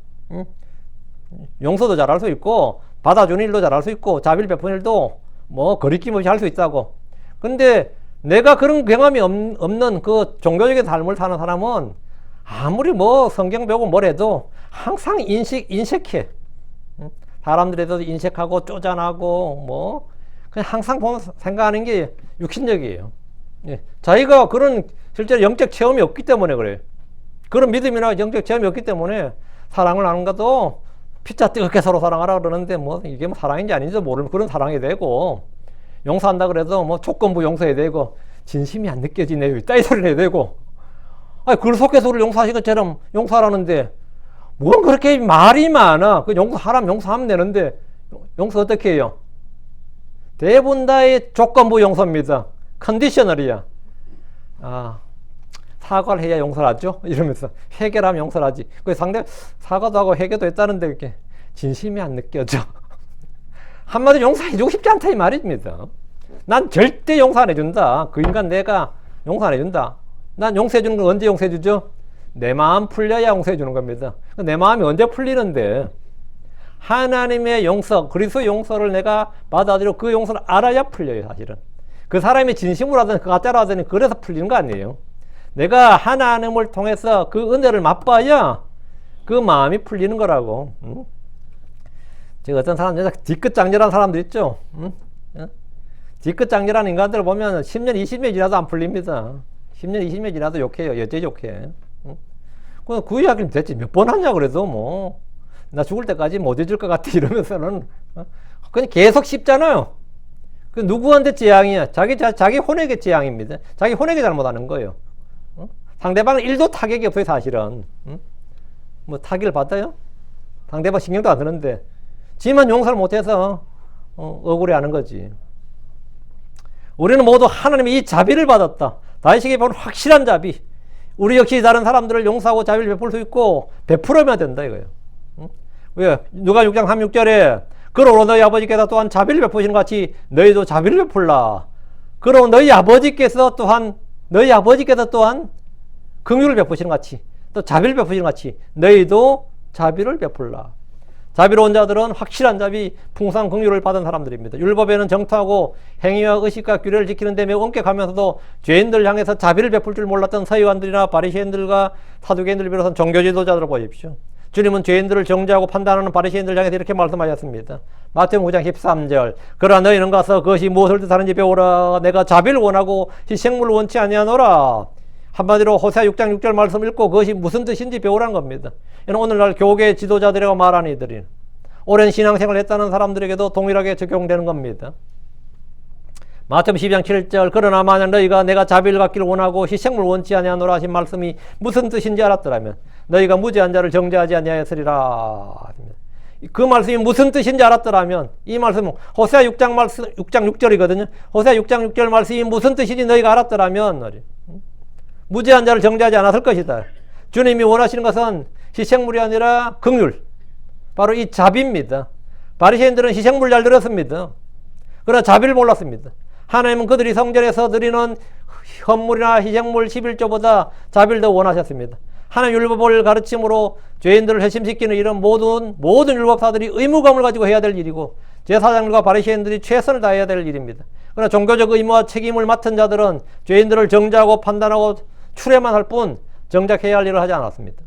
용서도 잘할 수 있고 받아주는 일도 잘할 수 있고 자비를 베푸는 일도 뭐 거리낌 없이 할 수 있다고. 근데 내가 그런 경험이 없는 그 종교적인 삶을 사는 사람은 아무리 뭐 성경 배우고 뭘 해도 항상 인색해. 사람들에도 인색하고 쪼잔하고 뭐 그냥 항상 보면 생각하는 게 육신적이에요. 자기가 그런 실제로 영적 체험이 없기 때문에 그래요. 그런 믿음이나 영적 체험이 없기 때문에 사랑을 하는 것도 피자 뜨겁게 서로 사랑하라 그러는데 뭐 이게 뭐 사랑인지 아닌지 모르는 그런 사랑이 되고, 용서한다 그래도 뭐 조건부 용서해야 되고 진심이 안 느껴지네요 따위 소리 내야 되고, 아니 글 속에서 우리를 용서하신 것처럼 용서하라는데 뭔 그렇게 말이 많아. 그 용서하라면 용서하면 되는데 용서 어떻게 해요? 대부분 다의 조건부 용서입니다. 컨디셔널이야. 사과를 해야 용서를 하죠? 이러면서 해결하면 용서를 하지. 그 상대 사과도 하고 해결도 했다는데 이렇게 진심이 안 느껴져. 한마디로 용서해주고 싶지 않다 이 말입니다. 난 절대 용서 안 해준다. 그 인간 내가 용서 안 해준다. 난 용서해주는 건 언제 용서해주죠? 내 마음 풀려야 용서해주는 겁니다. 내 마음이 언제 풀리는데? 하나님의 용서, 그리스도의 용서를 내가 받아들이고 그 용서를 알아야 풀려요. 사실은 그 사람이 진심으로 하든 그 가짜로 하든 그래서 풀리는 거 아니에요. 내가 하나님을 통해서 그 은혜를 맛봐야 그 마음이 풀리는 거라고. 제가 어떤 사람, 뒤끝 장렬한 사람들 있죠. 뒤끝 장렬한 인간들을 보면 10년, 20년 지나도 안 풀립니다. 10년, 20년 지나도 욕해요. 여전히 욕해. 그 이야기는 대체 몇 번 하냐 그래도 뭐 나 죽을 때까지 못 잊을 것 같아 이러면서는 그냥 계속 씹잖아요. 그 누구한테 재앙이야? 자기 혼에게 재앙입니다. 자기 혼에게 잘못하는 거예요. 상대방은 1도 타격이 없어요 사실은. 뭐 타격을 받아요? 상대방 신경도 안 쓰는데 지만 용서를 못해서 억울해하는 거지. 우리는 모두 하나님의 이 자비를 받았다. 다윗에게 보는 확실한 자비. 우리 역시 다른 사람들을 용서하고 자비를 베풀 수 있고 베풀어야 된다 이거예요. 왜? 누가 6장 36절에 그러므로 너희 아버지께서 또한 자비를 베푸시는 같이 너희도 자비를 베풀라. 그러므로 너희 아버지께서 또한 긍휼을 베푸시는 같이 또 자비를 베푸시는 같이 너희도 자비를 베풀라. 자비로운 자들은 확실한 자비, 풍성한 긍휼을 받은 사람들입니다. 율법에는 정토하고 행위와 의식과 규례를 지키는 데 매우 엄격하면서도 죄인들 향해서 자비를 베풀 줄 몰랐던 서기관들이나 바리새인들과 사두개인들을 비롯한 종교 지도자들을 보십시오. 주님은 죄인들을 정죄하고 판단하는 바리새인들 향해서 이렇게 말씀하셨습니다. 마태복음 9장 13절 그러나 너희는 가서 그것이 무엇을 뜻하는지 배우라. 내가 자비를 원하고 희생물을 원치 아니하노라. 한마디로 호세아 6장 6절 말씀 읽고 그것이 무슨 뜻인지 배우라는 겁니다. 이는 오늘날 교계 지도자들이라고 말하는 이들이 오랜 신앙생활을 했다는 사람들에게도 동일하게 적용되는 겁니다. 마태복음 12장 7절 그러나 만약 너희가 내가 자비를 갖기를 원하고 희생물을 원치 아니하노라 하신 말씀이 무슨 뜻인지 알았더라면 너희가 무죄한 자를 정죄하지 아니하였으리라. 그 말씀이 무슨 뜻인지 알았더라면 이 말씀은 호세아 6장 6절이거든요. 호세아 6장 6절 말씀이 무슨 뜻인지 너희가 알았더라면 무죄한 자를 정죄하지 않았을 것이다. 주님이 원하시는 것은 희생물이 아니라 긍휼, 바로 이 자비입니다. 바리새인들은 희생물 잘 들었습니다. 그러나 자비를 몰랐습니다. 하나님은 그들이 성전에서 드리는 헌물이나 희생물 11조보다 자비를 더 원하셨습니다. 하나님 율법을 가르침으로 죄인들을 회심시키는 일은 모든 율법사들이 의무감을 가지고 해야 될 일이고 제사장들과 바리새인들이 최선을 다해야 될 일입니다. 그러나 종교적 의무와 책임을 맡은 자들은 죄인들을 정죄하고 판단하고 추례만 할 뿐 정작 해야 할 일을 하지 않았습니다.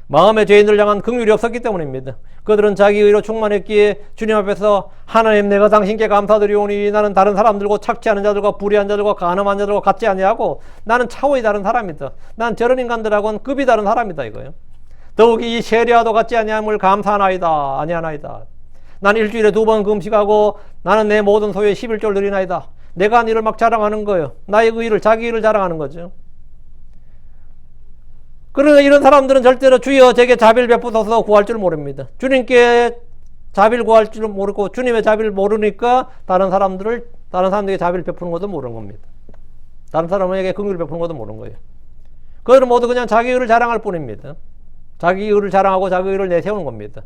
마음의 죄인들을 향한 긍휼이 없었기 때문입니다. 그들은 자기 의로 충만했기에 주님 앞에서 하나님, 내가 당신께 감사드리오니 나는 다른 사람들과 착취하는 자들과 불의한 자들과 간음한 자들과 같지 아니하고 나는 차원이 다른 사람이다. 난 저런 인간들하고는 급이 다른 사람이다 이거예요. 더욱이 이 세리와도 같지 아니함을 감사하나이다. 아니하나이다. 나는 일주일에 2번 금식하고 나는 내 모든 소유의 11조를 드리나이다. 내가 한 일을 막 자랑하는 거예요. 나의 의를, 자기 의를 자랑하는 거죠. 그러나 이런 사람들은 절대로 주여 제게 자비를 베푸소서 구할 줄 모릅니다. 주님께 자비를 구할 줄 모르고 주님의 자비를 모르니까 다른 사람들에게 자비를 베푸는 것도 모르는 겁니다. 다른 사람에게 긍휼을 베푸는 것도 모르는 거예요. 그들은 모두 그냥 자기 의를 자랑할 뿐입니다. 자기 의를 자랑하고 자기 의를 내세우는 겁니다.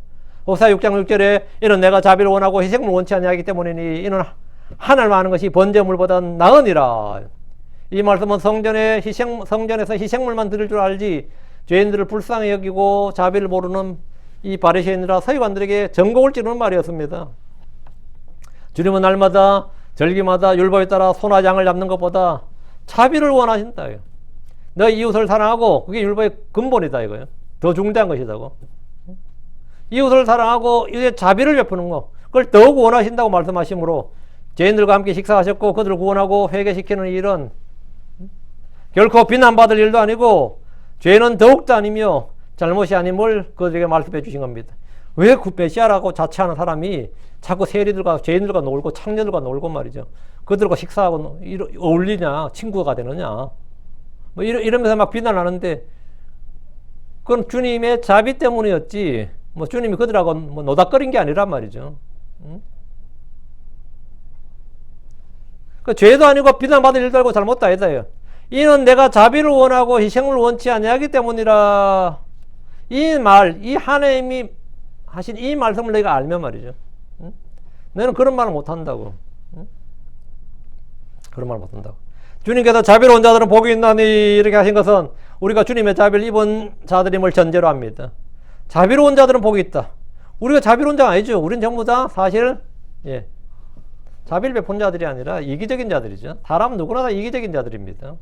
호사 6장 6절에 이는 내가 자비를 원하고 희생을 원치 아니하기 때문이니 이는 하늘을 아는 것이 번제물보다 나으니라. 이 말씀은 성전에서 희생물만 드릴 줄 알지 죄인들을 불쌍히 여기고 자비를 모르는 이 바리새인이라 서기관들에게 전곡을 찌르는 말이었습니다. 주님은 날마다 절기마다 율법에 따라 소나 양을 잡는 것보다 자비를 원하신다. 너희 이웃을 사랑하고 그게 율법의 근본이다 이거예요. 더 중대한 것이다고. 이웃을 사랑하고 이게 자비를 베푸는 거 그걸 더욱 원하신다고 말씀하시므로 죄인들과 함께 식사하셨고 그들을 구원하고 회개시키는 일은 결코 비난받을 일도 아니고 죄는 더욱도 아니며 잘못이 아님을 그들에게 말씀해 주신 겁니다. 왜 메시아라고 자처하는 사람이 자꾸 세리들과 죄인들과 놀고 창녀들과 놀고 말이죠. 그들과 식사하고 어울리냐 친구가 되느냐 뭐 이러면서 막 비난하는데 그건 주님의 자비 때문이었지 뭐 주님이 그들하고 뭐 노닥거린 게 아니란 말이죠. 그 죄도 아니고 비난받을 일도 아니고 잘못도 아니다. 이는 내가 자비를 원하고 희생을 원치 아니하기 때문이라. 이 하나님이 하신 이 말씀을 내가 알면 말이죠. 너는 그런 말을 못한다고. 그런 말 못한다고. 주님께서 자비로운 자들은 복이 있나니 이렇게 하신 것은 우리가 주님의 자비를 입은 자들임을 전제로 합니다. 자비로운 자들은 복이 있다. 우리가 자비로운 자가 아니죠. 우린 전부 다 사실 자비를 베푼 자들이 아니라 이기적인 자들이죠. 사람은 누구나 다 이기적인 자들입니다.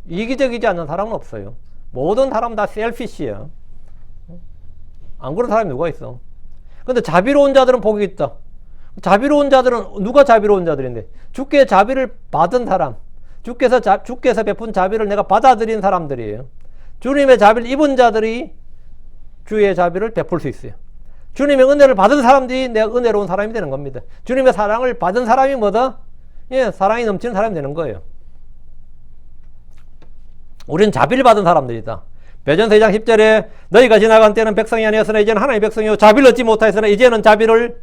이기적이지 않는 사람은 없어요. 모든 사람은 다 셀피시예요. 안 그런 사람이 누가 있어? 근데 자비로운 자들은 복이 있다. 자비로운 자들은 누가 자비로운 자들인데? 주께 자비를 받은 사람, 주께서 베푼 자비를 내가 받아들인 사람들이에요. 주님의 자비를 입은 자들이 주의 자비를 베풀 수 있어요. 주님의 은혜를 받은 사람들이 내가 은혜로운 사람이 되는 겁니다. 주님의 사랑을 받은 사람이 뭐다? 사랑이 넘치는 사람이 되는 거예요. 우리는 자비를 받은 사람들이다. 베전서 2장 10절에 너희가 지나간 때는 백성이 아니었으나 이제는 하나님의 백성이요 자비를 얻지 못하였으나 이제는 자비를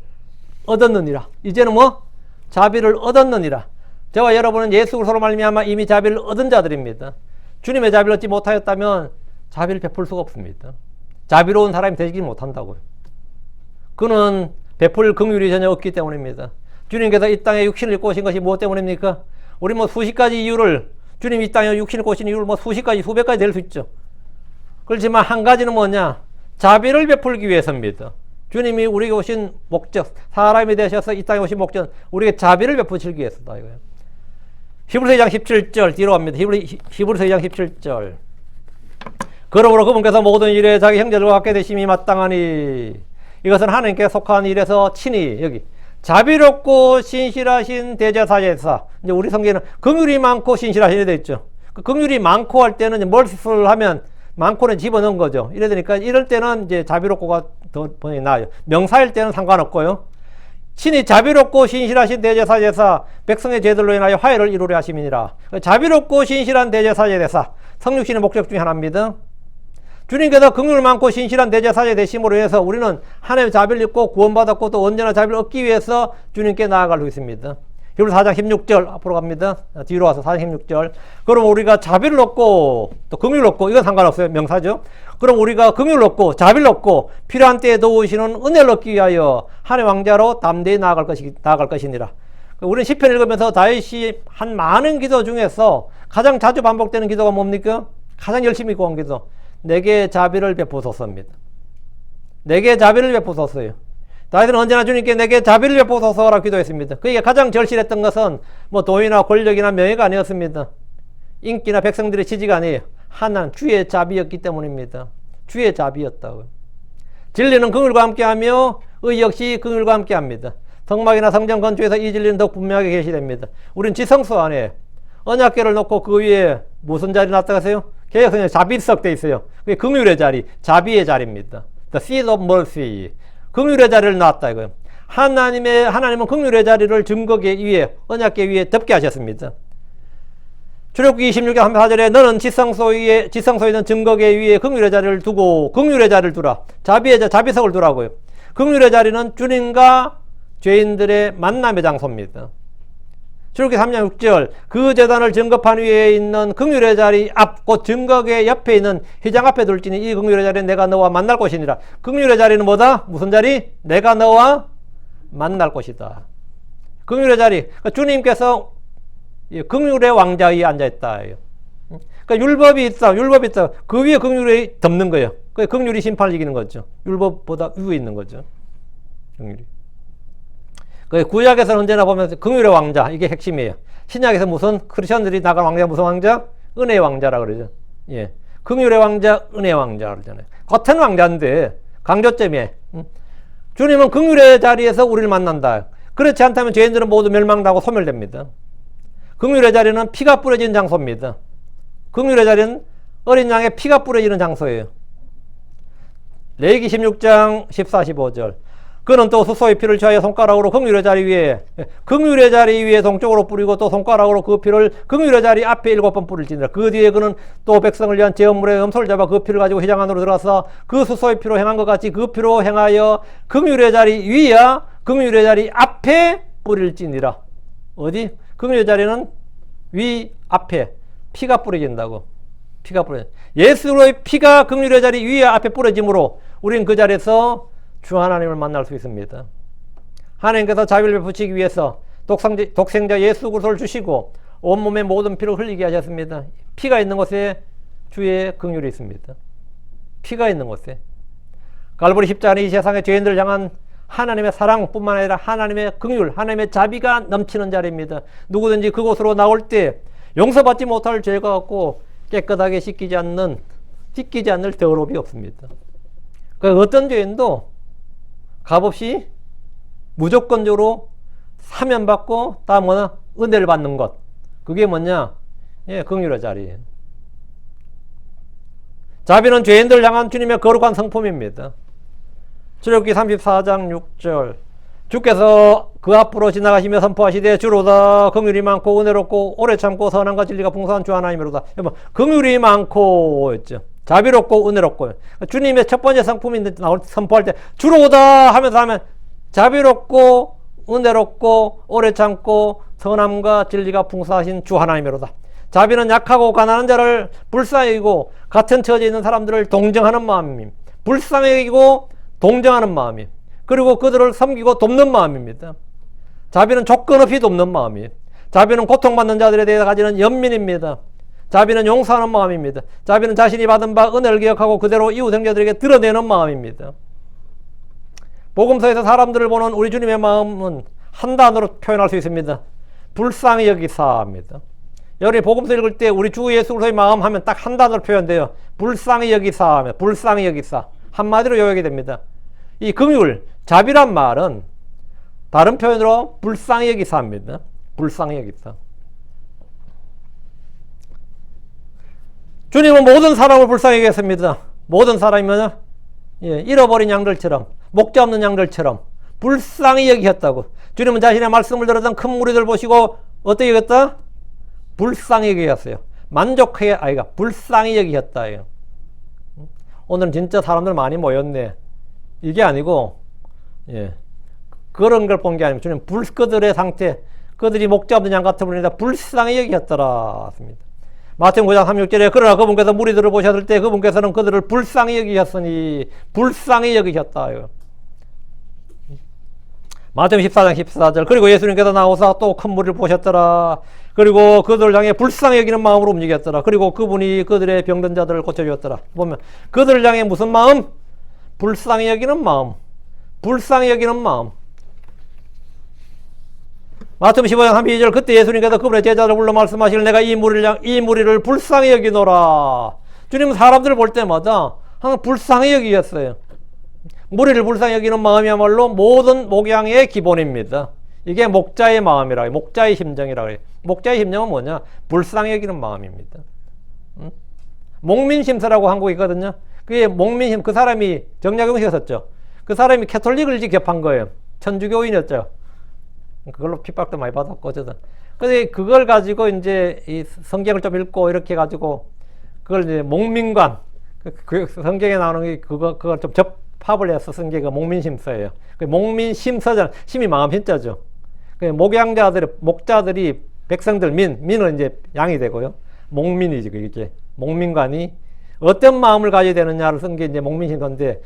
얻었느니라. 이제는 뭐? 자비를 얻었느니라. 저와 여러분은 예수 그리스도로 말미암아 이미 자비를 얻은 자들입니다. 주님의 자비를 얻지 못하였다면 자비를 베풀 수가 없습니다. 자비로운 사람이 되지 못한다고요. 그는 베풀 긍휼이 전혀 없기 때문입니다. 주님께서 이 땅에 육신을 입고 오신 것이 무엇 때문입니까? 우리 뭐 수십 가지 이유를 주님이 이 땅에 육신을 입고 오신 이유를 뭐 수십 가지, 수백 가지 될 수 있죠. 그렇지만 한 가지는 뭐냐? 자비를 베풀기 위해서입니다. 주님이 우리에게 오신 목적, 사람이 되셔서 이 땅에 오신 목적, 우리에게 자비를 베푸시기 위해서다 이거예요. 히브리서 2장 17절 뒤로 갑니다. 히브리서 2장 17절. 그러므로 그분께서 모든 일에 자기 형제들과 같게 되심이 마땅하니 이것은 하나님께 속한 일에서 친히 여기 자비롭고 신실하신 대제사장이사. 이제 우리 성경에는 긍휼이 많고 신실하신 돼 있죠. 그 긍휼이 많고 할 때는 멀티플을 하면 많고는 집어넣은 거죠. 이래 되니까 이럴 때는 이제 자비롭고가 더 번역이 나아요. 명사일 때는 상관없고요. 친히 자비롭고 신실하신 대제사장이사 백성의 죄들로 인하여 화해를 이루려 하심이니라. 자비롭고 신실한 대제사장이사 성육신의 목적 중에 하나입니다. 주님께서 긍휼 많고 신실한 대제사장이 되심으로 해서 우리는 하나님의 자비를 입고 구원받았고 또 언제나 자비를 얻기 위해서 주님께 나아갈 수 있습니다. 히브리서 4장 16절 앞으로 갑니다. 뒤로 와서 4장 16절. 그럼 우리가 자비를 얻고 또 긍휼을 얻고 이건 상관없어요. 명사죠. 그럼 우리가 긍휼을 얻고 자비를 얻고 필요한 때에 도우시는 은혜를 얻기 위하여 하나님의 왕자로 담대히 나아갈 것이니라. 우리는 시편 읽으면서 다윗이 한 많은 기도 중에서 가장 자주 반복되는 기도가 뭡니까? 가장 열심히 구한 기도. 내게 자비를 베푸소서입니다. 내게 자비를 베푸소서요. 다윗은 언제나 주님께 내게 자비를 베푸소서라고 기도했습니다. 그에게 가장 절실했던 것은 뭐 돈이나 권력이나 명예가 아니었습니다. 인기나 백성들의 지지가 아니에요. 하나님 주의 자비였기 때문입니다. 주의 자비였다고요. 진리는 긍휼과 함께하며 의 역시 긍휼과 함께합니다. 성막이나 성전 건축에서 이 진리는 더 분명하게 계시됩니다. 우린 지성소 안에 언약궤를 놓고 그 위에 무슨 자리 놨다 하세요? 개혁성에 자비석 돼 있어요. 그게 긍휼의 자리, 자비의 자리입니다. The seat of mercy. 긍휼의 자리를 놨다 이거예요. 하나님은 긍휼의 자리를 증거궤 위에, 언약궤 위에 덮게 하셨습니다. 출애굽기 26장 4절에 너는 지성소에 있는 증거궤 위에 긍휼의 자리를 두고 긍휼의 자리를 두라. 자비석을 두라고요. 긍휼의 자리는 주님과 죄인들의 만남의 장소입니다. 출애굽기 3장 6절 그 제단을 증거판 위에 있는 긍휼의 자리 앞 곧 증거궤 옆에 있는 휘장 앞에 둘지니 이 긍휼의 자리는 내가 너와 만날 곳이니라. 긍휼의 자리는 뭐다? 무슨 자리? 내가 너와 만날 곳이다. 긍휼의 자리. 그러니까 주님께서 긍휼의 왕자에 앉아있다. 그러니까 율법이 있다. 그 위에 긍휼이 덮는 거예요. 그 긍휼이 심판을 이기는 거죠. 율법보다 위에 있는 거죠. 긍휼이. 그 구약에서는 언제나 보면 긍휼의 왕자 이게 핵심이에요. 신약에서 무슨 크리스천들이 나간 왕자 무슨 왕자? 은혜의 왕자라 그러죠. 예, 긍휼의 왕자, 은혜의 왕자 그러잖아요. 같은 왕자인데 강조점에 주님은 긍휼의 자리에서 우리를 만난다. 그렇지 않다면 죄인들은 모두 멸망당하고 소멸됩니다. 긍휼의 자리는 피가 뿌려진 장소입니다. 긍휼의 자리는 어린 양의 피가 뿌려지는 장소예요. 레위기 16장 14, 15절 그는 또 수소의 피를 취하여 손가락으로 긍휼의 자리 위에 동쪽으로 뿌리고 또 손가락으로 그 피를 긍휼의 자리 앞에 7번 뿌릴지니라. 그 뒤에 그는 또 백성을 위한 제물의 염소를 잡아 그 피를 가지고 휘장 안으로 들어가서 그 수소의 피로 행한 것 같이 그 피로 행하여 긍휼의 자리 위야 긍휼의 자리 앞에 뿌릴지니라. 어디? 긍휼의 자리는 위 앞에 피가 뿌려진다고. 피가 뿌려. 예수의 피가 긍휼의 자리 위에 앞에 뿌려짐으로 우리는 그 자리에서 주 하나님을 만날 수 있습니다. 하나님께서 자비를 베푸시기 위해서 독생자 예수 그리스도를 주시고 온몸의 모든 피를 흘리게 하셨습니다. 피가 있는 곳에 주의 긍휼이 있습니다. 피가 있는 곳에. 갈보리 십자가는 이 세상의 죄인들을 향한 하나님의 사랑뿐만 아니라 하나님의 긍휼, 하나님의 자비가 넘치는 자리입니다. 누구든지 그곳으로 나올 때 용서받지 못할 죄가 없고 깨끗하게 씻기지 않을 더러움이 없습니다. 그러니까 어떤 죄인도 값없이 무조건적으로 사면받고 다음은 은혜를 받는 것. 그게 뭐냐? 예, 긍휼의 자리예요. 자비는 죄인들을 향한 주님의 거룩한 성품입니다. 출애굽기 34장 6절 주께서 그 앞으로 지나가시며 선포하시되 주로다 긍휼이 많고 은혜롭고 오래 참고 선함과 진리가 풍성한 주 하나님이로다. 긍휼이 많고 했죠. 자비롭고 은혜롭고. 주님의 첫 번째 성품인데 선포할 때 주로다 하면 자비롭고 은혜롭고 오래 참고 선함과 진리가 풍성하신 주 하나님이로다. 자비는 약하고 가난한 자를 불쌍히 여기고 같은 처지에 있는 사람들을 동정하는 마음입니다. 불쌍히 여기고 동정하는 마음이에요. 그리고 그들을 섬기고 돕는 마음입니다. 자비는 조건 없이 돕는 마음이에요. 자비는 고통받는 자들에 대해 가지는 연민입니다. 자비는 용서하는 마음입니다. 자비는 자신이 받은 바 은혜를 기억하고 그대로 이웃 형제들에게 드러내는 마음입니다. 복음서에서 사람들을 보는 우리 주님의 마음은 한 단어로 표현할 수 있습니다. 불쌍히 여기사입니다. 여러분이 복음서 읽을 때 우리 주 예수 그리스도의 마음 하면 딱 한 단어로 표현돼요. 불쌍히 여기사, 불쌍히 여기사. 한마디로 요약이 됩니다. 이 긍휼, 자비란 말은 다른 표현으로 불쌍히 여기사입니다. 불쌍히 여기사. 주님은 모든 사람을 불쌍히 여겼습니다. 모든 사람이면 잃어버린 양들처럼 목자 없는 양들처럼 불쌍히 여기셨다고. 주님은 자신의 말씀을 들었던 큰 무리들 보시고 어떻게 여겼다? 불쌍히 여기셨어요. 만족하게 아이가 불쌍히 여기셨다. 오늘은 진짜 사람들 많이 모였네. 이게 아니고 그런 걸 본 게 아니고 주님 그들의 상태, 그들이 목자 없는 양 같은 분이다 불쌍히 여기셨더라. 마태복음 9장 36절에 그러나 그분께서 무리들을 보셨을 때 그분께서는 그들을 불쌍히 여기셨으니 불쌍히 여기셨다. 마태복음 14장 14절 그리고 예수님께서 나오사 또 큰 무리를 보셨더라. 그리고 그들을 향해 불쌍히 여기는 마음으로 움직였더라. 그리고 그분이 그들의 병든 자들을 고쳐주었더라. 보면 그들을 향해 무슨 마음? 불쌍히 여기는 마음. 불쌍히 여기는 마음. 마태복음 15장 32절 그때 예수님께서 그분의 제자들을 불러 말씀하시길 내가 이 무리를 불쌍히 여기노라. 주님은 사람들을 볼 때마다 항상 불쌍히 여기겠어요. 무리를 불쌍히 여기는 마음이야말로 모든 목양의 기본입니다. 이게 목자의 마음이라 해요. 목자의 심정이라 해요. 목자의 심정은 뭐냐? 불쌍히 여기는 마음입니다. 목민심서라고 한국에 있거든요. 그게 목민심, 그 사람이 정약용식을 썼죠. 그 사람이 캐톨릭을 기업한 거예요. 천주교인이었죠. 그걸로 핍박도 많이 받았고, 어쨌든. 근데 그걸 가지고 이제 이 성경을 좀 읽고 이렇게 가지고 그걸 이제 목민관, 그 성경에 나오는 게 그걸 좀 접합을 해서 쓴 게 그 목민심서예요. 그 목민심서잖아. 심이 마음 힘자죠. 그 목자들이 백성들, 민은 이제 양이 되고요. 목민이지, 그게. 목민관이 어떤 마음을 가져야 되느냐를 쓴 게 이제 목민심서인데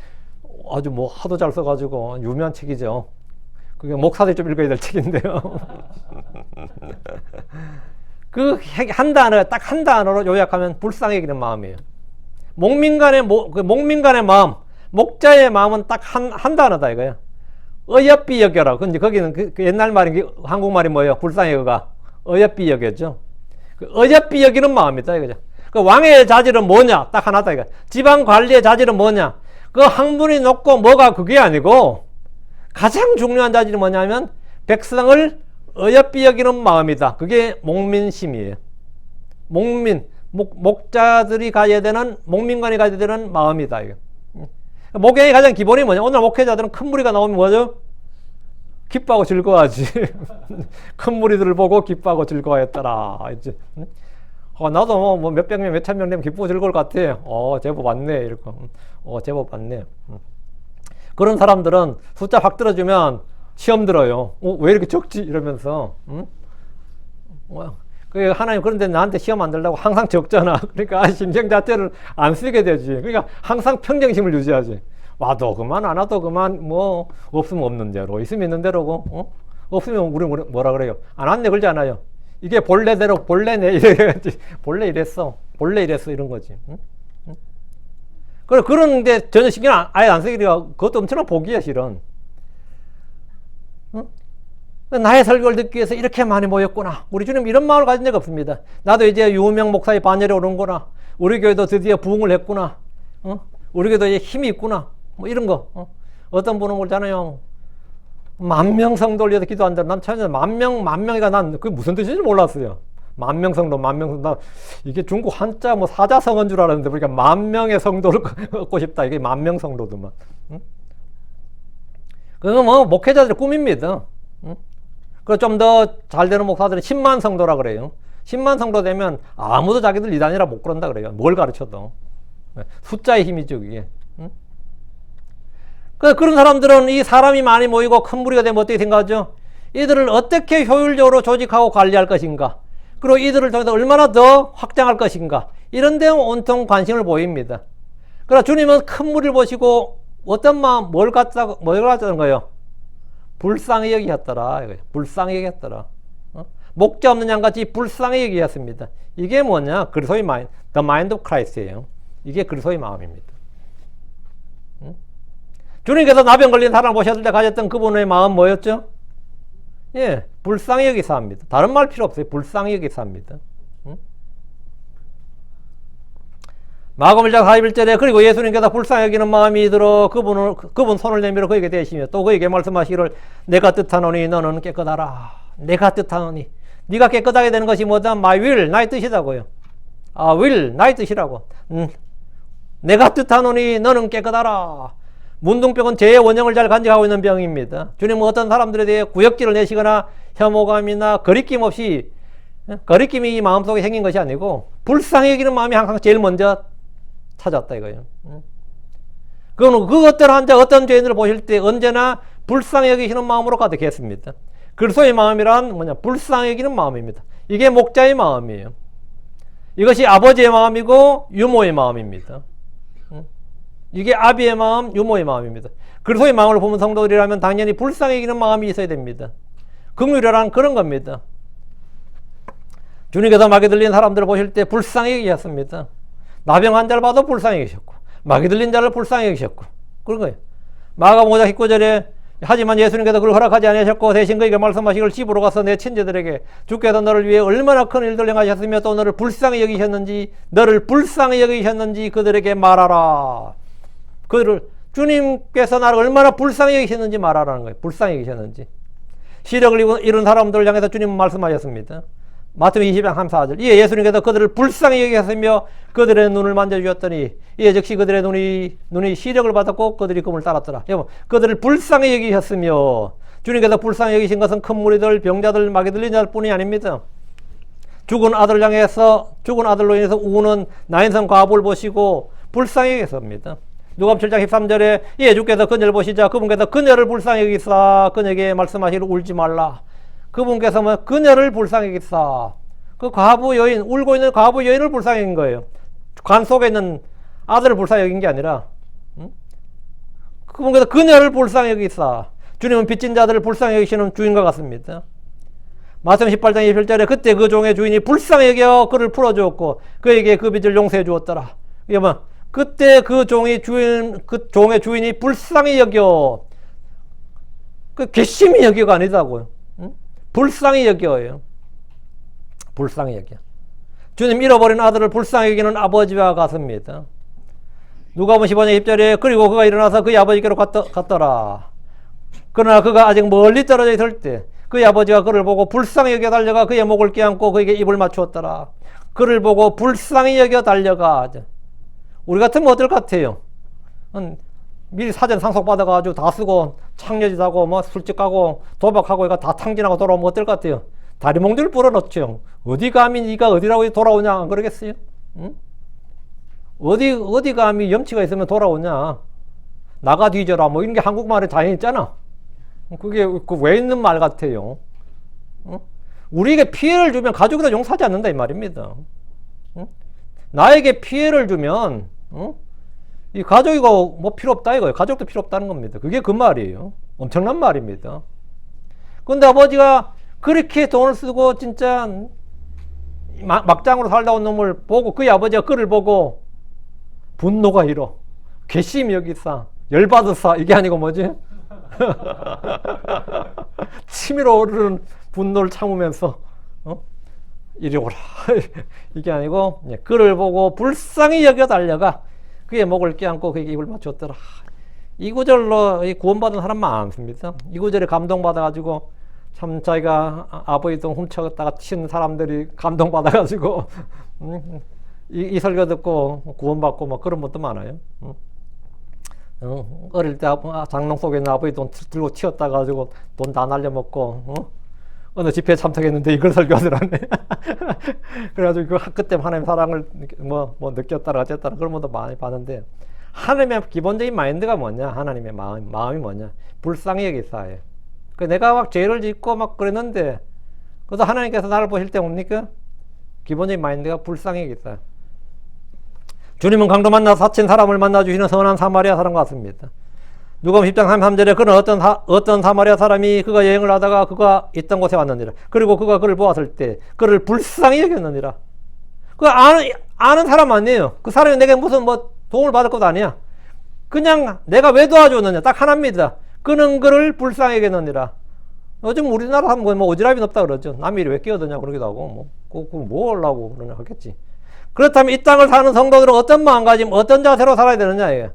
아주 뭐 하도 잘 써가지고 유명한 책이죠. 그게 목사들이 좀 읽어야 될 책인데요. 그 한 단어, 딱 한 단어로 요약하면 불쌍히 여기는 마음이에요. 목민간의 마음, 목자의 마음은 딱 한 단어다 이거야. 어여삐 여겨라. 근데 거기는 그 옛날 말인 한국말이 뭐예요? 불쌍히 여가. 어여삐 여겨죠. 그 어여삐 여기는 마음이다 이거죠. 그 왕의 자질은 뭐냐? 딱 하나다 이거. 지방 관리의 자질은 뭐냐? 그 학문이 높고 뭐가 그게 아니고 가장 중요한 자질이 뭐냐면 백성을 어여삐 여기는 마음이다. 그게 목민심이에요. 목자들이 가져야 되는, 목민관이 가져야 되는 마음이다. 이거. 목양의 가장 기본이 뭐냐? 오늘 목회자들은 큰 무리가 나오면 뭐죠? 기뻐하고 즐거워하지. 큰 무리들을 보고 기뻐하고 즐거워했더라. 이제. 나도 뭐 몇백 명, 몇천 명 되면 기쁘고 즐거울 것 같아. 제법 왔네. 이렇게. 제법 왔네. 그런 사람들은 숫자 확 들어주면 시험 들어요. 왜 이렇게 적지? 이러면서. 하나님 그런데 나한테 시험 안 들라고 항상 적잖아. 그러니까 심정 자체를 안 쓰게 되지. 그러니까 항상 평정심을 유지하지. 와도 그만 안 와도 그만 뭐 없으면 없는 대로 있으면 있는 대로고 없으면 우리 뭐라 그래요? 안 왔네 그러지 않아요. 이게 본래대로 본래네 이래야지. 본래 이랬어 이런 거지. 그런데 전혀 신경 아예 안 쓰기가 그것도 엄청난 복이야 실은. 나의 설교를 듣기 위해서 이렇게 많이 모였구나. 우리 주님 이런 마음을 가진 적 없습니다. 나도 이제 유명 목사의 반열에 오른구나. 우리 교회도 드디어 부흥을 했구나. 우리 교회도 이제 힘이 있구나. 뭐 이런 거. 어떤 분은 그러잖아요. 10,000명 성도를 위해서 기도한다. 난 처음에 만 명이가 난 그게 무슨 뜻인지 몰랐어요. 10,000 성도, 10,000 성도. 이게 중국 한자 뭐 사자성어인 줄 알았는데 그러니까 10,000명의 성도를 얻고 싶다. 이게 10,000 성도들만. 그건 뭐 목회자들의 꿈입니다. 그리고 좀 더 잘 되는 목사들은 10만 성도라 그래요. 10만 성도 되면 아무도 자기들 이단이라 못 그런다 그래요. 뭘 가르쳐도. 숫자의 힘이죠, 그게. 그런 사람들은 이 사람이 많이 모이고 큰 무리가 되면 어떻게 생각하죠? 이들을 어떻게 효율적으로 조직하고 관리할 것인가? 그리고 이들을 통해서 얼마나 더 확장할 것인가? 이런 데 온통 관심을 보입니다. 그러나 주님은 큰 무리를 보시고 어떤 마음, 뭘 갖다는 거예요? 불쌍히 여기셨더라. 불쌍히 여기셨더라. 목자 없는 양같이 불쌍히 여기셨습니다. 이게 뭐냐? 그리스도의 마인드, the mind of Christ예요. 이게 그리스도의 마음입니다. 주님께서 나병 걸린 사람을 보셨을 때 가졌던 그분의 마음 뭐였죠? 예, 불쌍히 여기서 합니다. 다른 말 필요 없어요. 불쌍히 여기서 합니다. 마가복음 1장 41절에 그리고 예수님께서 불쌍히 여기는 마음이 들어 그분 손을 내밀어 그에게 대시며 또 그에게 말씀하시기를 내가 뜻하노니 너는 깨끗하라. 내가 뜻하노니 네가 깨끗하게 되는 것이 뭐다? My will, 나의 뜻이라고요. will, 나의 뜻이라고. 내가 뜻하노니 너는 깨끗하라. 문둥병은 죄의 원형을 잘 간직하고 있는 병입니다. 주님은 어떤 사람들에 대해 구역질을 내시거나 혐오감이나 거리낌 없이 거리낌이 마음속에 생긴 것이 아니고 불쌍히 여기는 마음이 항상 제일 먼저 찾았다 이거예요. 그거는 그 어떤 환자, 어떤 죄인을 보실 때 언제나 불쌍히 여기시는 마음으로 가득했습니다. 그리스도의 마음이란 뭐냐? 불쌍히 여기는 마음입니다. 이게 목자의 마음이에요. 이것이 아버지의 마음이고 유모의 마음입니다. 이게 아비의 마음, 유모의 마음입니다. 그리스도의 마음을 보면 성도들이라면 당연히 불쌍히 여기는 마음이 있어야 됩니다. 긍휼이란 그런 겁니다. 주님께서 마귀 들린 사람들을 보실 때 불쌍히 여기셨습니다. 나병 환자를 봐도 불쌍히 여기셨고, 마귀 들린 자를 불쌍히 여기셨고, 그런 거예요. 마가복음 5장 19절에 하지만 예수님께서 그걸 허락하지 않으셨고 대신 그에게 말씀하시기를 집으로 가서 내 친지들에게 주께서 너를 위해 얼마나 큰 일들 행하셨으며 또 너를 불쌍히 여기셨는지 그들에게 말하라. 주님께서 나를 얼마나 불쌍히 여기셨는지 말하라는 거예요. 불쌍히 여기셨는지. 시력을 잃은 사람들을 향해서 주님은 말씀하셨습니다. 마태복음 20장 34절. 이에 예수님께서 그들을 불쌍히 여기셨으며 그들의 눈을 만져주었더니 이에 즉시 그들의 눈이 시력을 받았고 그들이 그분을 따랐더라. 여러분, 그들을 불쌍히 여기셨으며, 주님께서 불쌍히 여기신 것은 큰 무리들, 병자들, 마귀 들린 자들 뿐이 아닙니다. 죽은 아들로 인해서 우는 나인성 과부를 보시고 불쌍히 여기셨습니다. 누가복음 7장 13절에 이에 주께서 그녀를 보시자 그분께서 그녀를 불쌍히 여기사 그녀에게 말씀하시기를 울지 말라. 그분께서 그녀를 불쌍히 여기사, 그 과부 여인, 울고 있는 과부 여인을 불쌍히 여긴 거예요. 관 속에 있는 아들을 불쌍히 여긴 게 아니라, 그분께서 그녀를 불쌍히 여기사. 주님은 빚진 자들을 불쌍히 여기시는 주인과 같습니다. 마태복음 18장 21절에 그때 그 종의 주인이 불쌍히 여겨 그를 풀어주었고 그에게 그 빚을 용서해 주었더라. 여러분, 그때 그 종의 주인이 불쌍히 여겨, 그 괘씸히 여겨가 아니다고요. 불쌍히 여겨요. 불쌍히 여겨. 주님 잃어버린 아들을 불쌍히 여기는 아버지와 같습니다. 누가복음 15장 10절에 그리고 그가 일어나서 그의 아버지께로 갔더라. 그러나 그가 아직 멀리 떨어져 있을 때 그의 아버지가 그를 보고 불쌍히 여겨 달려가 그의 목을 껴안고 그에게 입을 맞추었더라. 그를 보고 불쌍히 여겨 달려가. 우리 같으면 어떨 것 같아요? 미리 사전 상속받아가지고 다 쓰고 창녀짓하고 술집 가고 도박하고 이거 다 탕진하고 돌아오면 어떨 것 같아요? 다리몽들 불어넣죠. 어디 감히 네가 어디라고 돌아오냐 안 그러겠어요? 응? 어디 감히 염치가 있으면 돌아오냐? 나가 뒤져라 이런 게 한국말에 다 있잖아. 그게 왜 있는 말 같아요? 응? 우리에게 피해를 주면 가족이다 용서하지 않는다 이 말입니다. 응? 나에게 피해를 주면 이 가족이가 필요 없다 이거예요. 가족도 필요 없다는 겁니다. 그게 그 말이에요. 엄청난 말입니다. 근데 아버지가 그렇게 돈을 쓰고 진짜 막장으로 살다 온 놈을 보고 그의 아버지가 그를 보고 분노가 일어. 괘씸히 여기사. 열받으사. 이게 아니고 뭐지? 치밀어 오르는 분노를 참으면서 이리 오라. 이게 아니고 그를 보고 불쌍히 여겨 달려가 그의 목을 껴안고 그에게 입을 맞췄더라. 이 구절로 구원받은 사람 많습니다. 이 구절에 감동받아가지고 참 자기가 아버지 돈 훔쳐갔다가 친 사람들이 감동받아가지고 이 설교 듣고 구원받고 그런 분도 많아요. 어릴 때 장롱 속에 있는 아버지 돈 들고 튀었다 가지고 돈 다 날려먹고 어느 집회에 참석했는데 이걸 설교하더라네. 그래가지고 그 학교 때 하나님 사랑을 느꼈다라 어쨌다라 그런 분도 많이 봤는데, 하나님의 기본적인 마인드가 뭐냐? 하나님의 마음이 뭐냐? 불쌍히 여기사예요. 내가 막 죄를 짓고 막 그랬는데, 그래서 하나님께서 나를 보실 때 뭡니까? 기본적인 마인드가 불쌍히 여기사예요. 주님은 강도 만나 사친 사람을 만나주시는 선한 사마리아 사람 같습니다. 누가복음 10장 33절에 그는 어떤 사마리아 사람이 그가 여행을 하다가 그가 있던 곳에 왔느니라. 그리고 그가 그를 보았을 때 그를 불쌍히 여겼느니라. 그 아는 사람 아니에요. 그 사람이 내게 무슨 도움을 받을 것도 아니야. 그냥 내가 왜 도와줬느냐 딱 하나입니다. 그는 그를 불쌍히 여겼느니라. 요즘 우리나라 하면 오지랖이 높다 그러죠. 남이 왜 끼어드냐 그러기도 하고 뭐 하려고 그러냐 하겠지. 그렇다면 이 땅을 사는 성도들은 어떤 마음가짐, 어떤 자세로 살아야 되느냐 이게.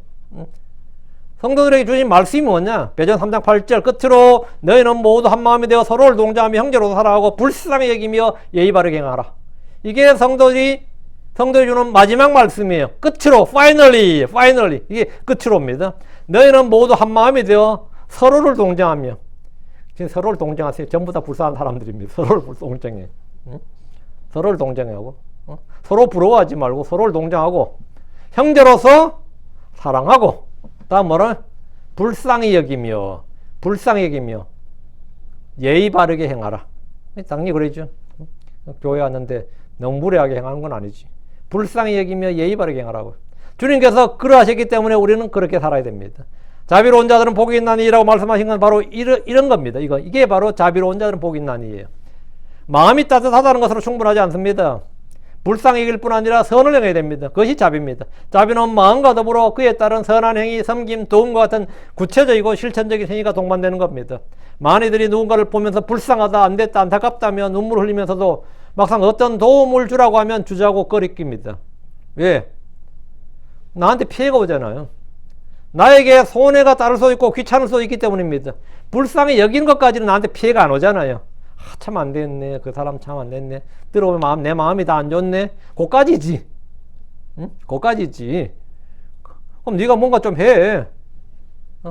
성도들에게 주신 말씀이 뭐냐? 베드로 3장 8절 끝으로 너희는 모두 한 마음이 되어 서로를 동정하며 형제로 살아가고 불쌍히 여기며 예의 바르게 행하라. 이게 성도들이 주는 마지막 말씀이에요. 끝으로 finally 이게 끝으로입니다. 너희는 모두 한 마음이 되어 서로를 동정하며. 지금 서로를 동정하세요. 전부 다 불쌍한 사람들입니다. 서로를 동정해. 서로를 동정하고 서로 부러워하지 말고 서로를 동정하고 형제로서 사랑하고, 다음 뭐라? 불쌍히 여기며 예의 바르게 행하라. 당연히 그러죠. 교회 왔는데 너무 무례하게 행하는 건 아니지. 불쌍히 여기며 예의 바르게 행하라고. 주님께서 그러하셨기 때문에 우리는 그렇게 살아야 됩니다. 자비로운 자들은 복이 있나니라고 말씀하신 건 바로 이런 겁니다. 이게 바로 자비로운 자들은 복이 있나니예요. 마음이 따뜻하다는 것으로 충분하지 않습니다. 불쌍히 여길 뿐 아니라 선을 행해야 됩니다. 그것이 자비입니다. 자비는 마음과 더불어 그에 따른 선한 행위, 섬김, 도움과 같은 구체적이고 실천적인 행위가 동반되는 겁니다. 많이들이 누군가를 보면서 불쌍하다, 안됐다, 안타깝다며 눈물을 흘리면서도 막상 어떤 도움을 주라고 하면 주자고 꺼리낍니다. 왜? 나한테 피해가 오잖아요. 나에게 손해가 따를 수 있고 귀찮을 수 있기 때문입니다. 불쌍히 여기는 것까지는 나한테 피해가 안 오잖아요. 참 안 됐네. 그 사람 참 안 됐네. 들어오면 내 마음이 다 안 좋네. 그까지지. 응? 그까지지. 그럼 네가 뭔가 좀 해.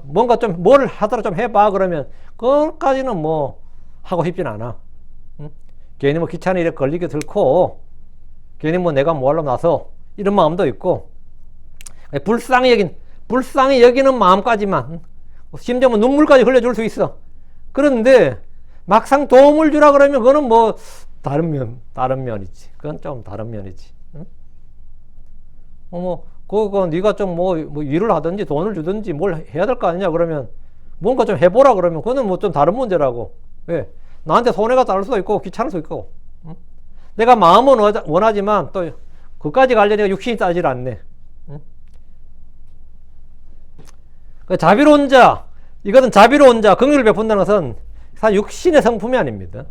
뭔가 좀 뭘 하더라 좀 해봐. 그러면 그것까지는 뭐 하고 싶진 않아. 응? 괜히 뭐 귀찮은 일에 걸리게 들고 괜히 뭐 내가 뭐 하려고 나서 이런 마음도 있고 불쌍히 여기는 마음까지만 심지어 뭐 눈물까지 흘려줄 수 있어. 그런데 막상 도움을 주라 그러면 그거는 뭐 다른 면이지. 그건 좀 다른 면이지. 응? 그거 네가 좀 뭐 일을 하든지 돈을 주든지 뭘 해야 될 거 아니냐 그러면 뭔가 좀 해보라 그러면 그거는 뭐 좀 다른 문제라고. 왜? 나한테 손해가 따를 수도 있고 귀찮을 수 있고. 응? 내가 마음은 원하지만 또 그까지 가려니까 육신이 따질 않네. 응? 자비로운 자, 이것은 자비로운 자, 긍휼을 베푼다는 것은 사실 육신의 성품이 아닙니다.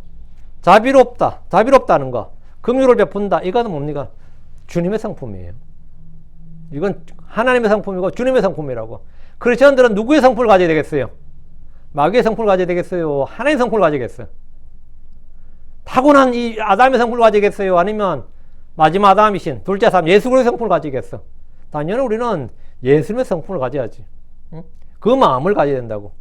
자비롭다는 거, 긍휼을 베푼다, 이거는 뭡니까? 주님의 성품이에요. 이건 하나님의 성품이고 주님의 성품이라고. 크리스천들은 누구의 성품을 가져야 되겠어요? 마귀의 성품을 가져야 되겠어요? 하나님의 성품을 가져야겠어요? 타고난 이 아담의 성품을 가져야겠어요? 아니면 마지막 아담이신 둘째 사람 예수 그리스도의 성품을 가지겠어? 당연히 우리는 예수님의 성품을 가져야지. 그 마음을 가져야 된다고.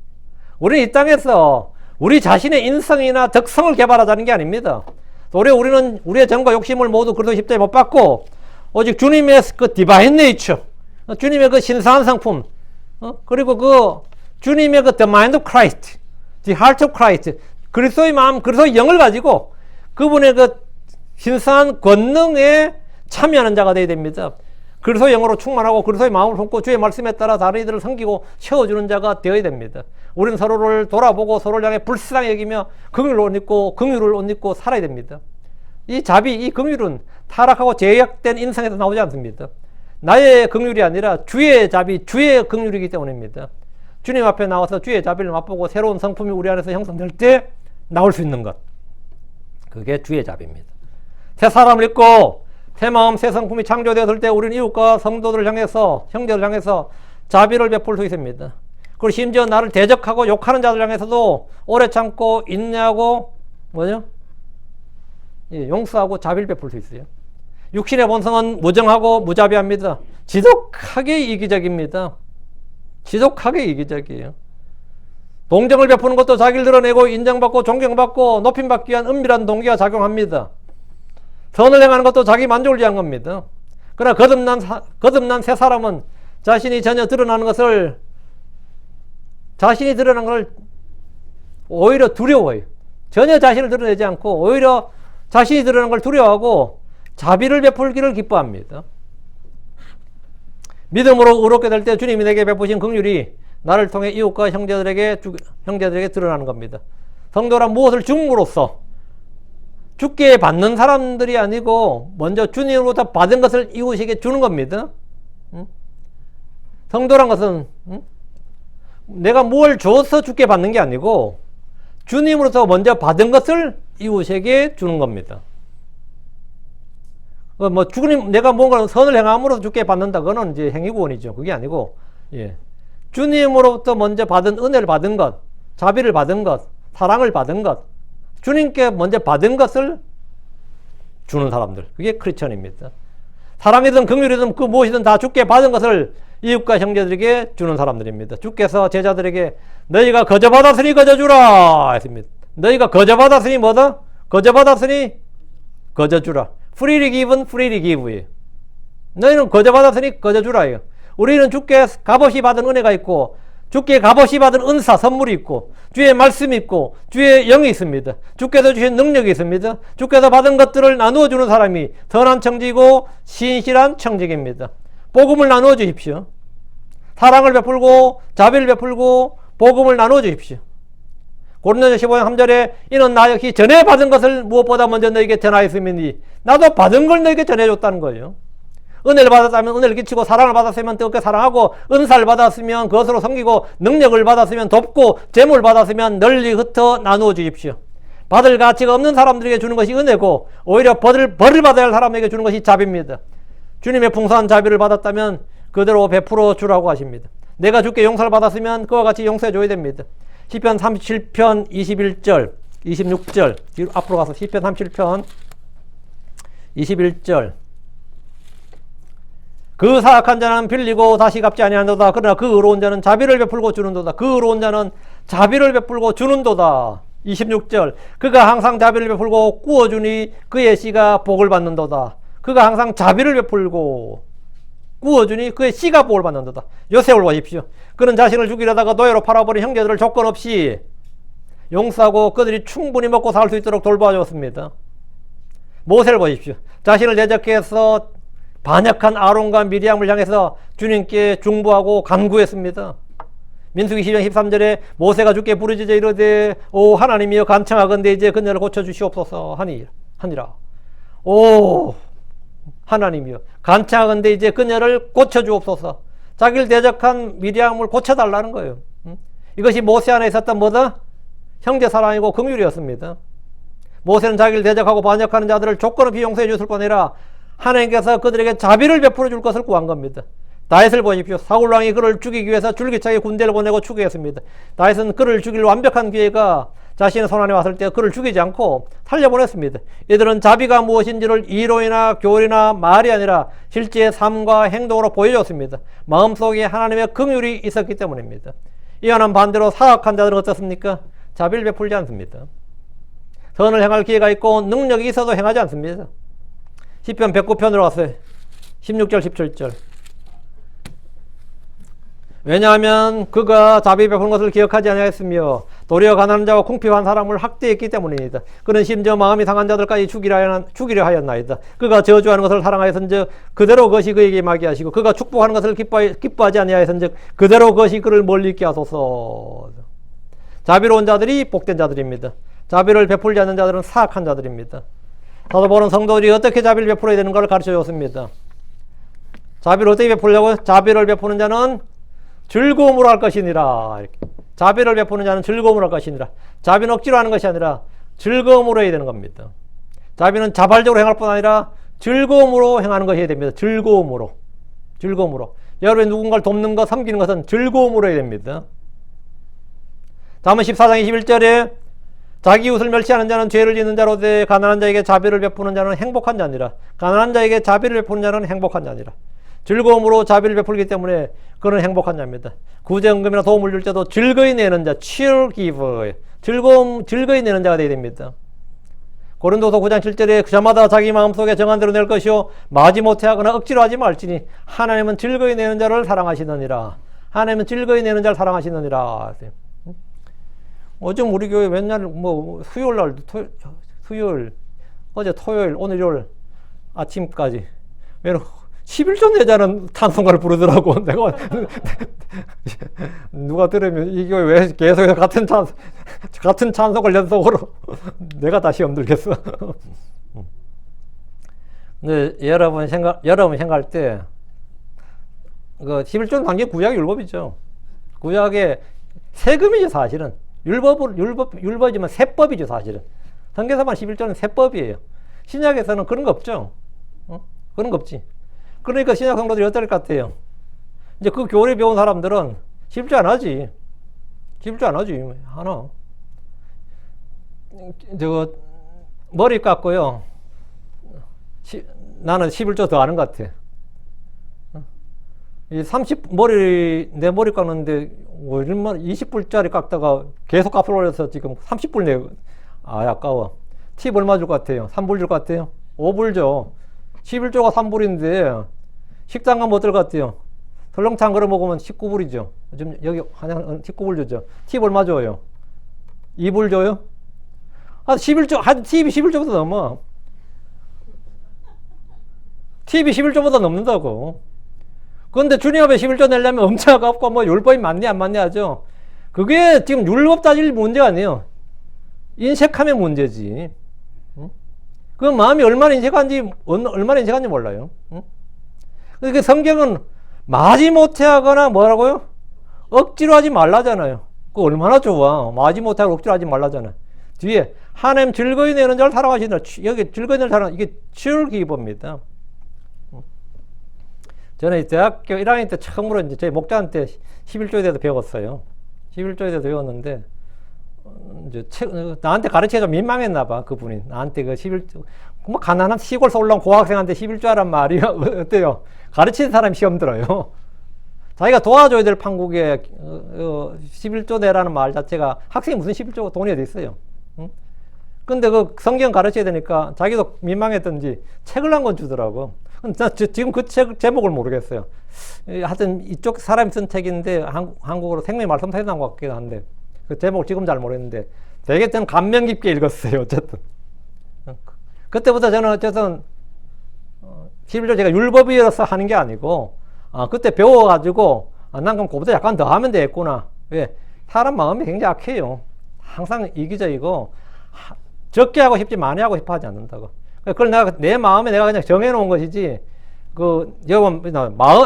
우리는 이 땅에서 우리 자신의 인성이나 덕성을 개발하자는 게 아닙니다. 우리는 우리의 정과 욕심을 모두 그리스도 십자가에 못 박고 오직 주님의 그 디바인 네이처, 주님의 그 신성한 성품, 그리고 그 주님의 그 the mind of Christ, the heart of Christ, 그리스도의 마음, 그리스도의 영을 가지고 그분의 그 신성한 권능에 참여하는 자가 되어야 됩니다. 그리스도의 영으로 충만하고 그리스도의 마음을 품고 주의 말씀에 따라 다른 이들을 섬기고 채워주는 자가 되어야 됩니다. 우리는 서로를 돌아보고 서로를 향해 불쌍히 여기며 긍휼을 옷 입고 긍휼을 옷 입고 살아야 됩니다. 이 자비, 이 긍휼은 타락하고 제약된 인성에서 나오지 않습니다. 나의 긍휼이 아니라 주의 자비, 주의 긍휼이기 때문입니다. 주님 앞에 나와서 주의 자비를 맛보고 새로운 성품이 우리 안에서 형성될 때 나올 수 있는 것, 그게 주의 자비입니다. 새 사람을 입고 새 마음, 새 성품이 창조되었을 때 우리는 이웃과 성도들을 향해서, 형제를 향해서 자비를 베풀 수 있습니다. 그리고 심지어 나를 대적하고 욕하는 자들 향해서도 오래 참고 인내하고 용서하고 자비를 베풀 수 있어요. 육신의 본성은 무정하고 무자비합니다. 지독하게 이기적입니다. 지독하게 이기적이에요. 동정을 베푸는 것도 자기를 드러내고 인정받고 존경받고 높임받기 위한 은밀한 동기가 작용합니다. 선을 행하는 것도 자기 만족을 위한 겁니다. 그러나 거듭난 새 사람은 자신이 전혀 드러나는 걸 오히려 두려워해요. 전혀 자신을 드러내지 않고 오히려 자신이 드러나는 걸 두려워하고 자비를 베풀기를 기뻐합니다. 믿음으로 의롭게 될 때 주님이 내게 베푸신 긍휼이 나를 통해 이웃과 형제들에게 드러나는 겁니다. 성도란 무엇을 줌으로써 주께 받는 사람들이 아니고 먼저 주님으로부터 받은 것을 이웃에게 주는 겁니다. 성도란 것은 내가 뭘 줘서 주께 받는 게 아니고 주님으로부터 먼저 받은 것을 이웃에게 주는 겁니다. 내가 뭔가 선을 행함으로 주께 받는다, 그거는 이제 행위구원이죠. 그게 아니고, 주님으로부터 먼저 받은 은혜를 받은 것, 자비를 받은 것, 사랑을 받은 것, 주님께 먼저 받은 것을 주는 사람들, 그게 크리스천입니다. 사랑이든 긍휼이든 그 무엇이든 다 주께 받은 것을 이웃과 형제들에게 주는 사람들입니다. 주께서 제자들에게 너희가 거저 받았으니 거저 주라 했습니다. 너희가 거저 받았으니 뭐다? 거저 받았으니 거저 주라. freely given, freely give예요. 너희는 거저 받았으니 거저 주라예요. 우리는 주께 값없이 받은 은혜가 있고 주께 값없이 받은 은사, 선물이 있고 주의 말씀이 있고 주의 영이 있습니다. 주께서 주신 능력이 있습니다. 주께서 받은 것들을 나누어 주는 사람이 선한 청지고 신실한 청직입니다. 복음을 나누어 주십시오. 사랑을 베풀고 자비를 베풀고 복음을 나누어 주십시오. 고린도전서 15장 3절에 이는 나 역시 전에 받은 것을 무엇보다 먼저 너에게 전하였음이니 나도 받은 걸 너에게 전해줬다는 거예요. 은혜를 받았다면 은혜를 끼치고 사랑을 받았으면 뜨겁게 사랑하고 은사를 받았으면 그것으로 섬기고 능력을 받았으면 돕고 재물을 받았으면 널리 흩어 나누어 주십시오. 받을 가치가 없는 사람들에게 주는 것이 은혜고 오히려 벌을 받아야 할 사람에게 주는 것이 자비입니다. 주님의 풍성한 자비를 받았다면 그대로 베풀어 주라고 하십니다. 내가 주께 용서를 받았으면 그와 같이 용서해 줘야 됩니다. 시편 37편 21절 26절 뒤로 앞으로 가서 시편 37편 21절 그 사악한 자는 빌리고 다시 갚지 아니하는도다. 그러나 그 의로운 자는 자비를 베풀고 주는도다. 그 의로운 자는 자비를 베풀고 주는도다. 26절 그가 항상 자비를 베풀고 꾸어주니 그의 씨가 복을 받는도다. 그가 항상 자비를 베풀고 꾸어주니 그의 씨가 복을 받는도다. 요셉을 보십시오. 그는 자신을 죽이려다가 노예로 팔아버린 형제들을 조건 없이 용서하고 그들이 충분히 먹고 살 수 있도록 돌봐줬습니다. 모세를 보십시오. 자신을 대적해서 반역한 아론과 미리암을 향해서 주님께 중보하고 간구했습니다. 민수기 10장 13절에 모세가 주께 부르짖어 이르되 오 하나님이여 간청하건대 이제 그녀를 고쳐주시옵소서 하니라. 오 하나님이여 간청하건대 이제 그녀를 고쳐주옵소서. 자기를 대적한 미리암을 고쳐달라는 거예요. 이것이 모세 안에 있었던 뭐다? 형제 사랑이고 긍휼이었습니다. 모세는 자기를 대적하고 반역하는 자들을 조건 없이 용서해 줬을 뿐 아니라 하나님께서 그들에게 자비를 베풀어 줄 것을 구한 겁니다. 다윗을 보십시오. 사울 왕이 그를 죽이기 위해서 줄기차게 군대를 보내고 추구했습니다. 다윗은 그를 죽일 완벽한 기회가 자신의 손안에 왔을 때 그를 죽이지 않고 살려보냈습니다. 이들은 자비가 무엇인지를 이론이나 교리나 말이 아니라 실제 삶과 행동으로 보여줬습니다. 마음속에 하나님의 긍휼이 있었기 때문입니다. 이와는 반대로 사악한 자들은 어떻습니까? 자비를 베풀지 않습니다. 선을 행할 기회가 있고 능력이 있어도 행하지 않습니다. 시편 109편으로 왔어요. 16절 17절 왜냐하면 그가 자비 베푸는 것을 기억하지 아니하였으며 도리어 가난한 자와 궁핍한 사람을 학대했기 때문이니이다. 그는 심지어 마음이 상한 자들까지 죽이려 하였나이다. 그가 저주하는 것을 사랑하였은즉 그대로 그것이 그에게 임하게 하시고 그가 축복하는 것을 기뻐하지 아니하였은즉 그대로 그것이 그를 멀리 있게 하소서. 자비로운 자들이 복된 자들입니다. 자비를 베풀지 않는 자들은 사악한 자들입니다. 사도 바울은 성도들이 어떻게 자비를 베풀어야 되는가를 가르쳐 줬습니다. 자비를 어떻게 베풀려고? 자비를 베푸는 자는 즐거움으로 할 것이니라. 이렇게. 자비를 베푸는 자는 즐거움으로 할 것이니라. 자비는 억지로 하는 것이 아니라 즐거움으로 해야 되는 겁니다. 자비는 자발적으로 행할 뿐 아니라 즐거움으로 행하는 것이 해야 됩니다. 즐거움으로. 여러분이 누군가를 돕는 것, 섬기는 것은 즐거움으로 해야 됩니다. 다음은 14장 21절에 자기 이웃을 멸시하는 자는 죄를 짓는 자로 돼 가난한 자에게 자비를 베푸는 자는 행복한 자니라. 가난한 자에게 자비를 베푸는 자는 행복한 자니라. 즐거움으로 자비를 베풀기 때문에 그는 행복한 자입니다. 구제응금이나 도움을 줄 때도 즐거이 내는 자, cheer giver. 즐거이 내는 자가 되어야 됩니다. 고린도서 9장 7절에 저마다 자기 마음속에 정한 대로 낼 것이요 마지못해 하거나 억지로 하지 말지니 하나님은 즐거이 내는 자를 사랑하시느니라. 하나님은 즐거이 내는 자를 사랑하시느니라. 요즘 우리 교회 맨날 수요일 날 수요일 어제 토요일 오늘 일요일 아침까지 왜냐면 11조 내자는 찬송가를 부르더라고. 내가 누가 들으면 이 교회 왜 계속 같은 찬송을 연속으로 내가 다시 염들겠어. 근데 여러분 생각할 때 그 11조는 당연히 구약의 율법이죠. 구약의 세금이죠 사실은. 율법이지만 세법이죠 사실은. 성경에서만 11조는 세법이에요. 신약에서는 그런 거 없죠. 그런 거 없지. 그러니까 신약 성도들이 어떨 것 같아요? 이제 그 교리 배운 사람들은 11조 안 하지. 11조 안 하지. 하나. 머리 깎고요. 나는 11조 더 아는 것 같아. 내 머리 깎는데, 얼마, 20불짜리 깎다가 계속 값을 올려서 지금 30불 내고, 아까워. 팁 얼마 줄 것 같아요? 3불 줄 것 같아요? 5불 줘. 11조가 3불인데, 식당 가면 어떨 것 같아요? 설렁탕 걸어 먹으면 19불이죠. 지금 여기 한양 19불 주죠. 팁 얼마 줘요? 2불 줘요? 팁이 11조보다 넘어. 팁이 11조보다 넘는다고. 그런데 주님 앞에 11조 내려면 엄청 아깝고 율법이 맞네 안 맞네 하죠. 그게 지금 율법 따질 문제가 아니에요. 인색하면 문제지. 응? 그 마음이 얼마나 인색한지 몰라요. 응? 그러니까 성경은 마지못해 하거나 뭐라고요? 억지로 하지 말라잖아요. 그거 얼마나 좋아. 마지못해 하고 억지로 하지 말라잖아요. 뒤에 하나님 즐거이 내는 자를 사랑하신다. 여기 즐거이 내는 자는 이게 출기법입니다. 저는 대학교 1학년 때 처음으로 이제 저희 목자한테 11조에 대해서 배웠어요. 11조에 대해서 배웠는데, 이제 나한테 가르치기가 좀 민망했나 봐, 그분이. 나한테 그 11조, 뭐 가난한 시골에서 올라온 고학생한테 11조란 말이 어때요? 가르치는 사람이 시험 들어요. 자기가 도와줘야 될 판국에 11조 내라는 말 자체가 학생이 무슨 11조가 돈이 어디 있어요? 응? 근데 그 성경 가르쳐야 되니까 자기도 민망했던지 책을 한 권 주더라고. 지금 그 책 제목을 모르겠어요. 하여튼 이쪽 사람이 쓴 책인데 한국어로 생명의 말씀 해당 것 같기도 한데 그 제목을 지금 잘 모르겠는데 되게 저는 감명 깊게 읽었어요. 어쨌든 그때부터 저는 어쨌든 11조 제가 율법이어서 하는 게 아니고 그때 배워가지고 난 그럼 그보다 약간 더 하면 되겠구나. 왜? 사람 마음이 굉장히 악해요. 항상 이기적이고 적게 하고 싶지 많이 하고 싶어 하지 않는다고. 그걸 내 마음에 내가 그냥 정해놓은 것이지, 여러분,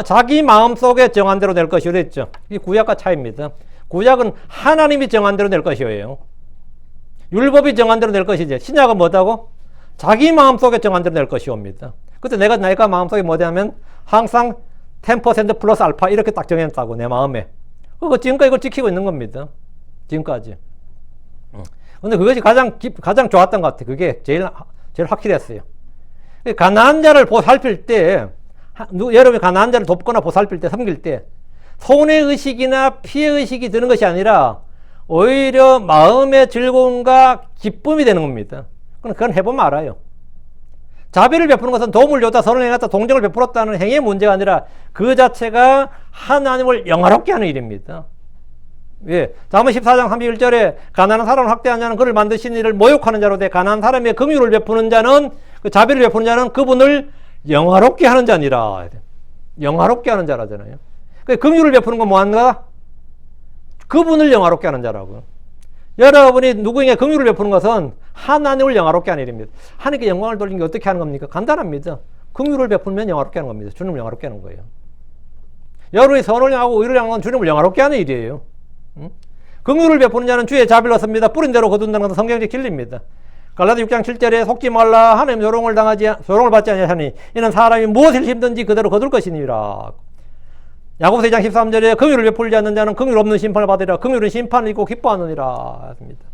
자기 마음 속에 정한 대로 될 것이요. 그랬죠. 이 구약과 차이입니다. 구약은 하나님이 정한 대로 될 것이에요. 율법이 정한 대로 될 것이지. 신약은 뭐다고? 자기 마음 속에 정한 대로 될 것이옵니다. 그때 내가 마음 속에 뭐냐면 항상 10% 플러스 알파 이렇게 딱 정해놨다고, 내 마음에. 지금까지 이걸 지키고 있는 겁니다. 지금까지. 근데 그것이 가장 좋았던 것 같아요. 그게 제일 확실했어요. 가난한 자를 보살필 때, 여러분이 가난한 자를 돕거나 보살필 때, 섬길 때, 손해의식이나 피해의식이 드는 것이 아니라, 오히려 마음의 즐거움과 기쁨이 되는 겁니다. 그건 해보면 알아요. 자비를 베푸는 것은 도움을 줬다, 선을 행했다, 동정을 베풀었다는 행위의 문제가 아니라, 그 자체가 하나님을 영화롭게 하는 일입니다. 예. 잠언 14장 31절에 가난한 사람을 학대하는 자는 그를 만드신 이를 모욕하는 자로 돼 가난한 사람의 긍휼을 베푸는 자는 그 자비를 베푸는 자는 그분을 영화롭게 하는 자니라. 영화롭게 하는 자라잖아요. 그 긍휼을 베푸는 건 뭐한가? 그분을 영화롭게 하는 자라고요. 여러분이 누구에게 긍휼을 베푸는 것은 하나님을 영화롭게 하는 일입니다. 하나님께 영광을 돌리는 게 어떻게 하는 겁니까? 간단합니다. 긍휼을 베풀면 영화롭게 하는 겁니다. 주님을 영화롭게 하는 거예요. 여러분이 선을 향하고 의를 향하는 건 주님을 영화롭게 하는 일이에요. 긍휼을 베푸는 자는 주의 자비를 얻습니다. 뿌린 대로 거둔다는 것은 성경적 진리입니다. 갈라디아 6장 7절에 속지 말라 하나님 조롱을 받지 아니하니 이는 사람이 무엇을 힘든지 그대로 거둘 것이니라. 야고보서 2장 13절에 긍휼을 베풀지 않는 자는 긍휼 없는 심판을 받으리라. 긍휼은 심판을 입고 기뻐하느니라 했습니다.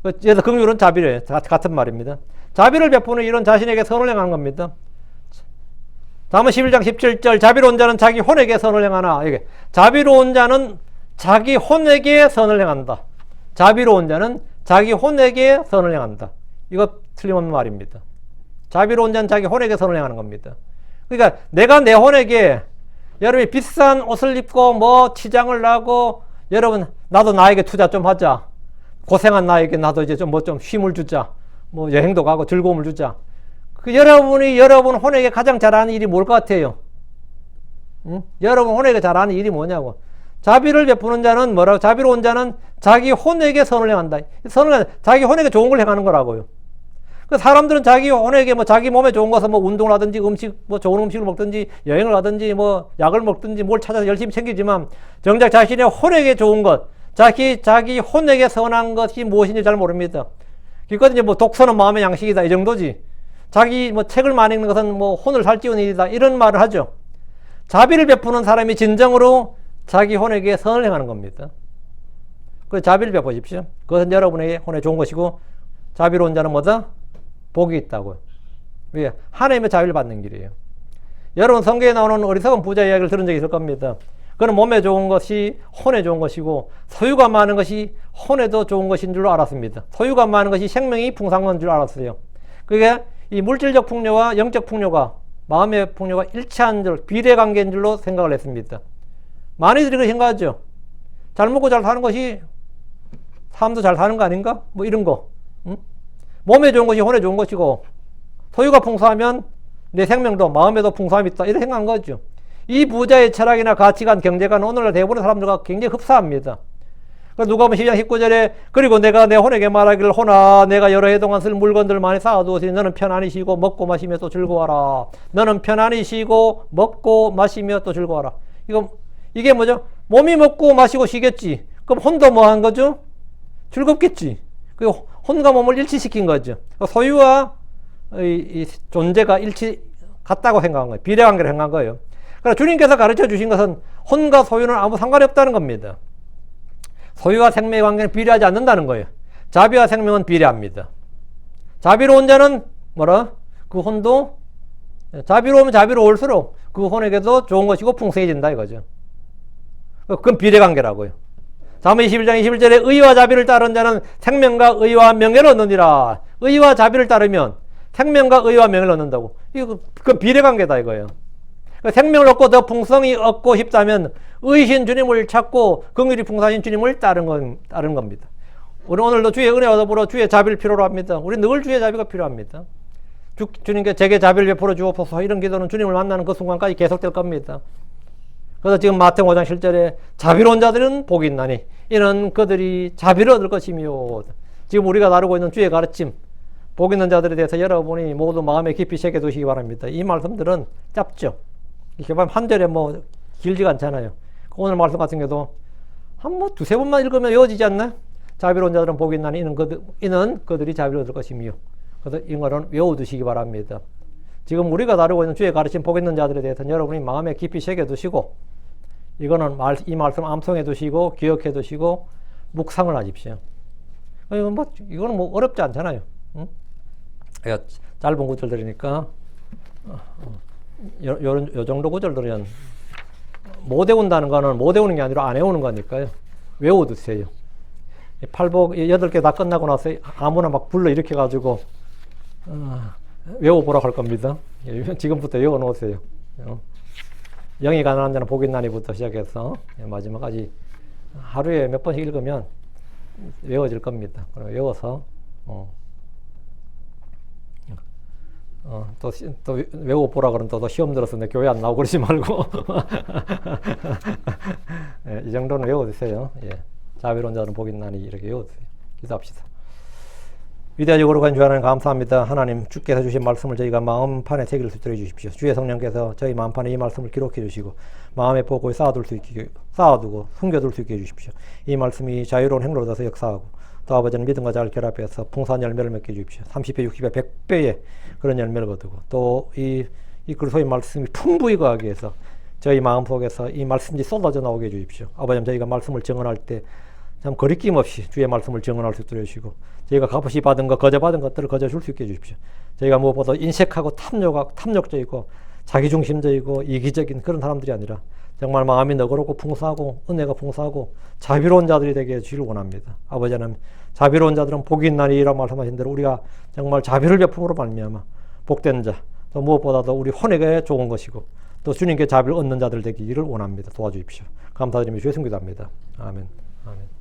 그래서 긍휼은 자비래. 같은 말입니다. 자비를 베푸는 일은 자신에게 선을 행하는 겁니다. 다음은 11장 17절 자비로운 자는 자기 혼에게 선을 행하나. 이게 자비로운 자는 자기 혼에게 선을 행한다. 자비로운 자는 자기 혼에게 선을 행한다. 이거 틀림없는 말입니다. 자비로운 자는 자기 혼에게 선을 행하는 겁니다. 그러니까 내가 내 혼에게 여러분이 비싼 옷을 입고 뭐 치장을 나고 여러분 나도 나에게 투자 좀 하자. 고생한 나에게 나도 이제 좀 쉼을 주자. 뭐 여행도 가고 즐거움을 주자. 여러분 혼에게 가장 잘하는 일이 뭘 것 같아요? 응? 여러분 혼에게 잘하는 일이 뭐냐고. 자비를 베푸는 자는 뭐라고? 자비로운 자는 자기 혼에게 선을 행한다. 자기 혼에게 좋은 걸 행하는 거라고요. 그 사람들은 자기 혼에게 자기 몸에 좋은 것은 운동을 하든지 좋은 음식을 먹든지 여행을 가든지 약을 먹든지 뭘 찾아서 열심히 챙기지만 정작 자신의 혼에게 좋은 것, 자기 혼에게 선한 것이 무엇인지 잘 모릅니다. 그러니까 독서는 마음의 양식이다 이 정도지. 자기 책을 많이 읽는 것은 혼을 살찌우는 일이다 이런 말을 하죠. 자비를 베푸는 사람이 진정으로 자기 혼에게 선을 행하는 겁니다. 그래서 자비를 베푸십시오. 그것은 여러분에게 혼에 좋은 것이고 자비로운 자는 뭐다? 복이 있다고요. 왜? 하나님의 자비를 받는 길이에요. 여러분 성경에 나오는 어리석은 부자 이야기를 들은 적이 있을 겁니다. 그는 몸에 좋은 것이 혼에 좋은 것이고 소유가 많은 것이 혼에도 좋은 것인 줄로 알았습니다. 소유가 많은 것이 생명이 풍성한 줄 알았어요. 그게 이 물질적 풍요와 영적 풍요가 마음의 풍요가 일치한 줄 비례관계인 줄로 생각을 했습니다. 많이들 이렇게 생각하죠. 잘 먹고 잘 사는 것이 사람도 잘 사는 거 아닌가? 이런 거. 응? 몸에 좋은 것이 혼에 좋은 것이고 소유가 풍성하면 내 생명도 마음에도 풍성함이 있다. 이렇게 생각한 거죠. 이 부자의 철학이나 가치관, 경제관 오늘날 대부분의 사람들과 굉장히 흡사합니다. 누가 보면 12장 19절에 그리고 내가 내 혼에게 말하기를 혼아 내가 여러 해 동안 쓸 물건들 많이 쌓아두었으니 너는 편안히 쉬고 먹고 마시며 또 즐거워하라. 너는 편안히 쉬고 먹고 마시며 또 즐거워하라. 이게 뭐죠? 몸이 먹고 마시고 쉬겠지. 그럼 혼도 뭐 한 거죠? 즐겁겠지. 그 혼과 몸을 일치시킨 거죠. 소유와 이 존재가 같다고 생각한 거예요. 비례관계를 생각한 거예요. 그러나 주님께서 가르쳐 주신 것은 혼과 소유는 아무 상관이 없다는 겁니다. 소유와 생명의 관계는 비례하지 않는다는 거예요. 자비와 생명은 비례합니다. 자비로운 자는 그 혼도 자비로우면 자비로울수록 그 혼에게도 좋은 것이고 풍성해진다 이거죠. 그건 비례관계라고요. 잠언 21장 21절에 의와 자비를 따른 자는 생명과 의와 명예를 얻느니라. 의와 자비를 따르면 생명과 의와 명예를 얻는다고. 그건 비례관계다 이거예요. 생명을 얻고 더 풍성히 얻고 싶다면 의신 주님을 찾고 긍휼이 풍성하신 주님을 따른 겁니다. 우리 오늘도 주의 은혜와 더불어 주의 자비를 필요로 합니다. 우리 늘 주의 자비가 필요합니다. 주님께 제게 자비를 베풀어 주옵소서 이런 기도는 주님을 만나는 그 순간까지 계속될 겁니다. 그래서 지금 마태복음 5장 7절에 자비로운 자들은 복이 있나니 이는 그들이 자비를 얻을 것이며 지금 우리가 다루고 있는 주의 가르침 복 있는 자들에 대해서 여러분이 모두 마음에 깊이 새겨두시기 바랍니다. 이 말씀들은 짧죠. 이렇게 보면 한 절에 뭐 길지가 않잖아요. 오늘 말씀 같은 경우도 한 두세 번만 읽으면 외워지지 않나? 자비로운 자들은 복이 있나니 이는 그들이 자비를 얻을 것이며 그래서 이거는 외워두시기 바랍니다. 지금 우리가 다루고 있는 주의 가르침 복 있는 자들에 대해서는 여러분이 마음에 깊이 새겨두시고 이거는 이 말씀 암송해두시고 기억해두시고 묵상을 하십시오. 이거는 뭐 어렵지 않잖아요. 응? 짧은 구절들이니까 요 정도 구절들은 못 외운다는 거는 못 외우는 게 아니라 안 외우는 거니까요. 외워두세요. 팔복 8개 다 끝나고 나서 아무나 막 불러 일으켜가지고 외워보라고 할 겁니다. 지금부터 외워놓으세요. 영이 가난한 자는 복이 있나니부터 시작해서 마지막까지 하루에 몇 번씩 읽으면 외워질 겁니다. 외워서 또 외워보라 그러면 또 시험 들어서 내 교회 안 나오고 그러지 말고 예, 이 정도는 외워두세요. 예. 자비로운 자는 복이 있나니 이렇게 외워두세요. 기도합시다. 위대하시고 간 주 하나님 감사합니다. 하나님 주께서 주신 말씀을 저희가 마음판에 새길 수 있도록 해주십시오. 주의 성령께서 저희 마음판에 이 말씀을 기록해 주시고 마음의 보고에 쌓아두고 숨겨둘 수 있게 해주십시오. 이 말씀이 자유로운 행로로 돼서 역사하고 또 아버지는 믿음과 잘 결합해서 풍성한 열매를 맺게 해주십시오. 30배, 60배, 100배의 그런 열매를 거두고 또 이 그리스도의 말씀이 풍부히 거하기 위해서 저희 마음속에서 이 말씀이 쏟아져 나오게 해주십시오. 아버지는 저희가 말씀을 증언할 때 참 거리낌 없이 주의 말씀을 증언할 수 있도록 해주시고 저희가 값없이 받은 것, 거저 받은 것들을 거저 줄 수 있게 해주십시오. 저희가 무엇보다 인색하고 탐욕적이고 자기중심적이고 이기적인 그런 사람들이 아니라 정말 마음이 너그럽고 풍성하고 은혜가 풍성하고 자비로운 자들이 되게 해주시길 원합니다. 아버지는 자비로운 자들은 복이 있나니라고 말씀하신 대로 우리가 정말 자비를 베품으로 말미암아 복된 자, 또 무엇보다도 우리 혼에게 좋은 것이고 또 주님께 자비를 얻는 자들 되기를 원합니다. 도와주십시오. 감사드리며 주의 승기도합니다. 아멘. 아멘.